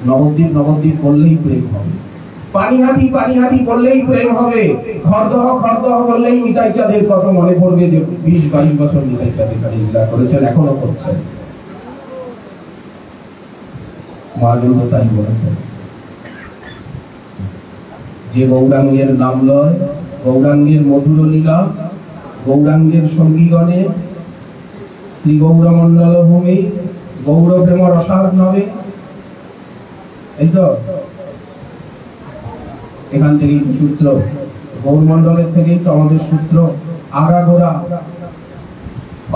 নবদ্বীপ নবদ্বীপ বললেই প্রেম হবে, পানিহাটি পানিহাটি বললেই প্রেম হবে, খড়দহ খড়দহ বললেই নিতাই চাঁদের কথা মনে পড়বে যে 20-22 বছর নিতাই চাঁদ এখানে লীলা করেছেন, এখনো করছেন। মহাজন তো তাই বলেছেন যে গৌরাঙ্গের নাম লয়, গৌরাঙ্গের মধুর লীলা, গৌরাঙ্গের সঙ্গীগণে শ্রী গৌরমণ্ডল ভূমি গৌর প্রেম রসার নবে। এই তো এখান থেকেই সূত্র, গৌরমণ্ডলের থেকেই তো আমাদের সূত্র আগাগোড়া।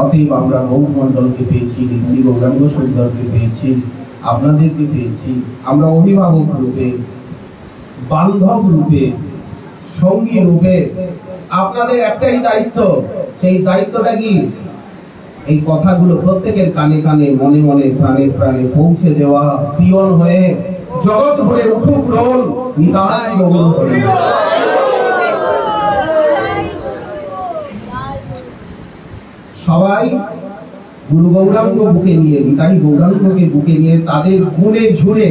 অতএব আমরা গৌরমণ্ডলকে পেয়েছি, নিত্য গৌরাঙ্গ সুন্দরকে পেয়েছি, আপনাদেরকে পেয়েছি। আমরা অভিভাবক রূপে, বান্ধব রূপে, সঙ্গী রূপে। আপনাদের একটাই দায়িত্ব, সেই দায়িত্বটা কি? এই কথাগুলো প্রত্যেকের কানে কানে, মনে মনে, প্রাণে প্রাণে পৌঁছে দেওয়া, পিয়ন হয়ে জগৎ ভরে উঠুক রোল নিতাই গৌর হরি। সবাই গুরু গৌরাঙ্গ বুকে নিয়ে, নিতাই গৌরাঙ্গকে বুকে নিয়ে তাদের গুণে ঝুড়ে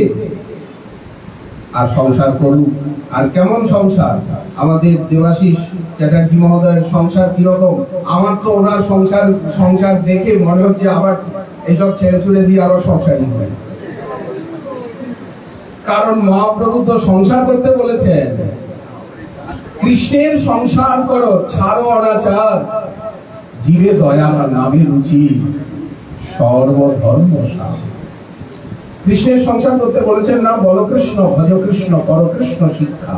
আর সংসার করুক। আর কেমন সংসার? আমাদের দেবাশিস চ্যাটার্জি মহোদয়ের সংসার কিরকম? আমার তো ওনার সংসার দেখে মনে হচ্ছে আবার এইসব ছেড়ে ছুড়ে দিয়ে আবার সংসারই হয়। কারণ মহাপ্রভু তো সংসার করতে বলেছেন। কৃষ্ণের সংসার করো, ছাড়ো অনাচার, জীবে দয়া নামে রুচি, সর্বধর্ম সার। কৃষ্ণের সংসার করতে বলেছেন না? বল কৃষ্ণ, ভজ কৃষ্ণ, কর কৃষ্ণ শিক্ষা।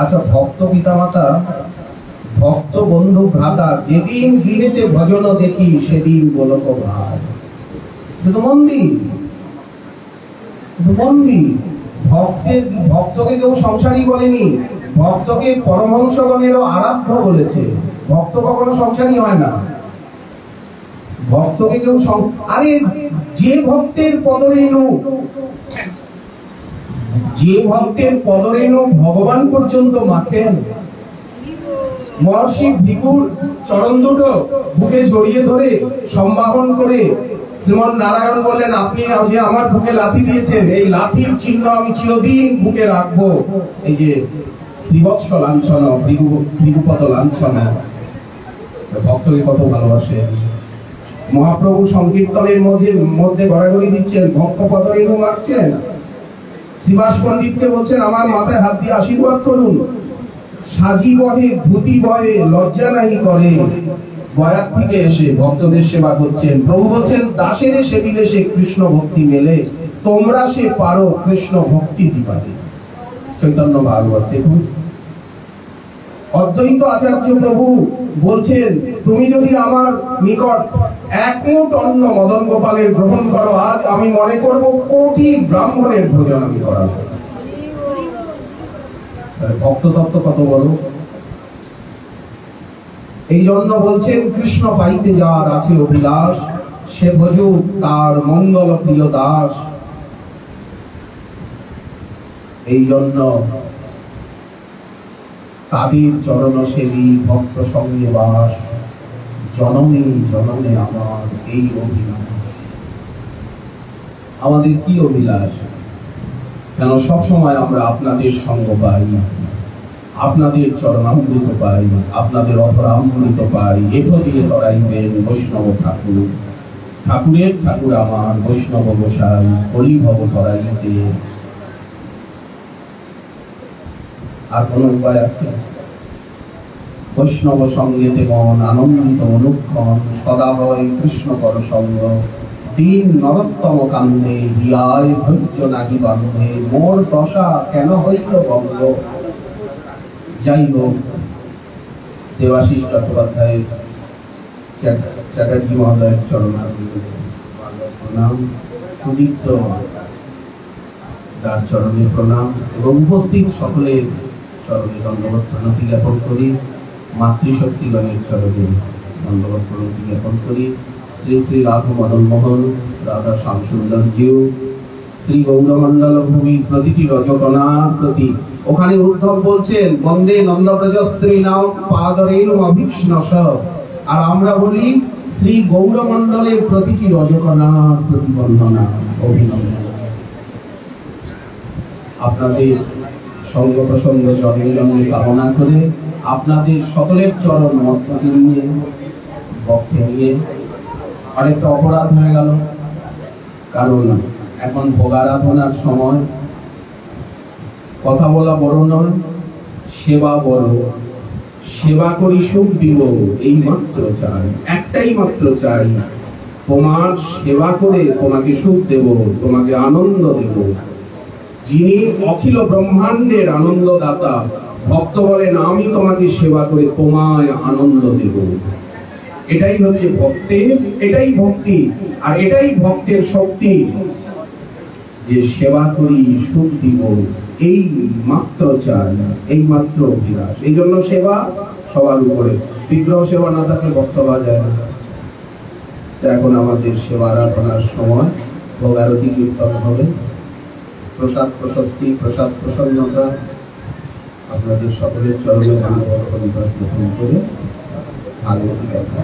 আচ্ছা, ভক্ত পিতামাতা, ভক্ত বন্ধু ভ্রাতা, যেদিন গৃহেতে ভজন দেখি সেদিন গোলক ভাই। শুধু মন্দির, মন্দির। ভক্তকে কেউ সংসারী বলেনি, ভক্তকে পরমহংসগণেরও আরাধ্য বলেছে। ভক্ত কখনো সংসারী হয় না। ভক্তকে কেউ আরে যে ভক্তের পদরেণু, যে ভক্তের পদরেণু ভগবান পর্যন্ত মাখেন। মহর্ষি ভিকুর চরণ দুটো বুকে জড়িয়ে ধরে সম্ভাবন করে শ্রীমন নারায়ণ বললেন, আপনি যে আমার বুকে লাথি দিয়েছেন, এই লাথির চিহ্ন আমি চিরদিন বুকে রাখবো। এই যে শ্রীবৎস লাঞ্ছন, ভৃগুপদ লাঞ্ছন। ভক্তকে কত ভালোবাসে। মহাপ্রভু সংকীর্তনের মধ্যে গড়াগড়ি দিচ্ছেন, ভক্ত পদরেণু মাখছেন। শ্রীবাস পণ্ডিতকে বলছেন, আমার মাথায় হাত দিয়ে আশীর্বাদ করুন। সাজি বহে, ধুতি বহে, লজ্জা নাহি করে, বয়াত থেকে এসে ভক্তদের সেবা করছেন। প্রভু বলছেন, দাসের সেবিলে সে কৃষ্ণ ভক্তি মেলে, তোমরা সে পারো কৃষ্ণ ভক্তি দিবারে। চৈতন্য ভাগবত দেখুন। অদ্বৈত আচার্য প্রভু বলছেন, তুমি যদি আমার নিকট এক মুঠ অন্ন মদন গোপালের গ্রহণ করো, আজ আমি মনে করব কোটি ব্রাহ্মণের ভোজন আমি করাবো। ভক্ত তত্ত্ব কত বড়! এই জন্য বলছেন, কৃষ্ণ পাইতে যার আছে অভিলাষ, সে ভজুক তার মঙ্গল প্রিয় দাস। এই জন্য তাদের চরণ সেবী ভক্ত সঙ্গে বাস, জনমে জনমে আমার এই অভিলাষ। আমাদের কি অভিলাষ? কেন সবসময় আমরা আপনাদের সঙ্গ পাই, আপনাদের চরণামৃত পাই, আপনাদের অপরামৃত পাই। এফ দিয়ে তরাইবেন বৈষ্ণব ঠাকুর, ঠাকুরের ঠাকুর আমার বৈষ্ণব গোসাই, হরিভব তরাইতে। আর কোন উপায় আছে? বৈষ্ণব সঙ্গেতে মন আনন্দিত অনুক্ষণ, সদা হয় কৃষ্ণ কর সঙ্গ, দিন নরোত্তম কান্দে হিয়ায় ধৈর্য নাহি বন্ধে মোর দশা কেন হইল ভঙ্গ। যাই হোক, দেবাশিস চট্টোপাধ্যায়ের চ্যাটার্জি মহোদয়ের প্রণাম, সুদীপ্ত তার চরণে প্রণাম এবং উপস্থিত সকলের চরণে দণ্ডবত প্রণতি জ্ঞাপন করি। মাতৃশক্তিগণের চরণে দণ্ডবত প্রণতি জ্ঞাপন করি। শ্রী শ্রী রাধা মদন মোহন, রাধা শ্যামসুন্দর জিউ, শ্রী গৌরমণ্ডল ভূমির প্রতিটি রজকণার প্রতি ওখানে উদ্ধব বলছেন বন্দে নন্দব্রজ স্ত্রী নাম পাদরেণু অভিষ্ণস, আর আমরা বলি শ্রী গৌরমণ্ডলের প্রতিটি রজকণার প্রতি বন্দনা অভিনন্দন। আপনাদের সঙ্গ প্রসঙ্গ জন্মে জন্মে কামনা করে আপনাদের সকলের চরণ মস্তকে নিয়ে বক্ষে নিয়ে অনেকটা অপরাধ হয়ে গেল, কারণ এখন ভোগারাধনার সময়। কথা বলা বড় নয়, সেবা বড়। সেবা করি সুখ দিব এই মাত্র চাই, একটাই মাত্র চাই, তোমার সেবা করে তোমাকে সুখ দেব, তোমাকে আনন্দ দেব। যিনি অখিল ব্রহ্মাণ্ডের আনন্দদাতা, ভক্ত বলেন আমি তোমাকে সেবা করে তোমায় আনন্দ দেব। এটাই হচ্ছে ভক্তের, এটাই ভক্তি, আর এটাই ভক্তের শক্তি, যে সেবা করি সুখ দিব এই মাত্র চাই, এই মাত্র অভিলাষ। এই জন্য সেবা সবার উপরে। বিগ্রহ সেবা না থাকলে ভক্ত হওয়া যায় না। এখন আমাদের সেবা আরাধনার সময় ভোগ আরতি কীর্তন হবে। প্রসাদ প্রশস্তি, প্রসাদ প্রসন্নতা আপনাদের সকলের চরণে ধন্যবাদ গ্রহণ করে ভাগবতী কথা।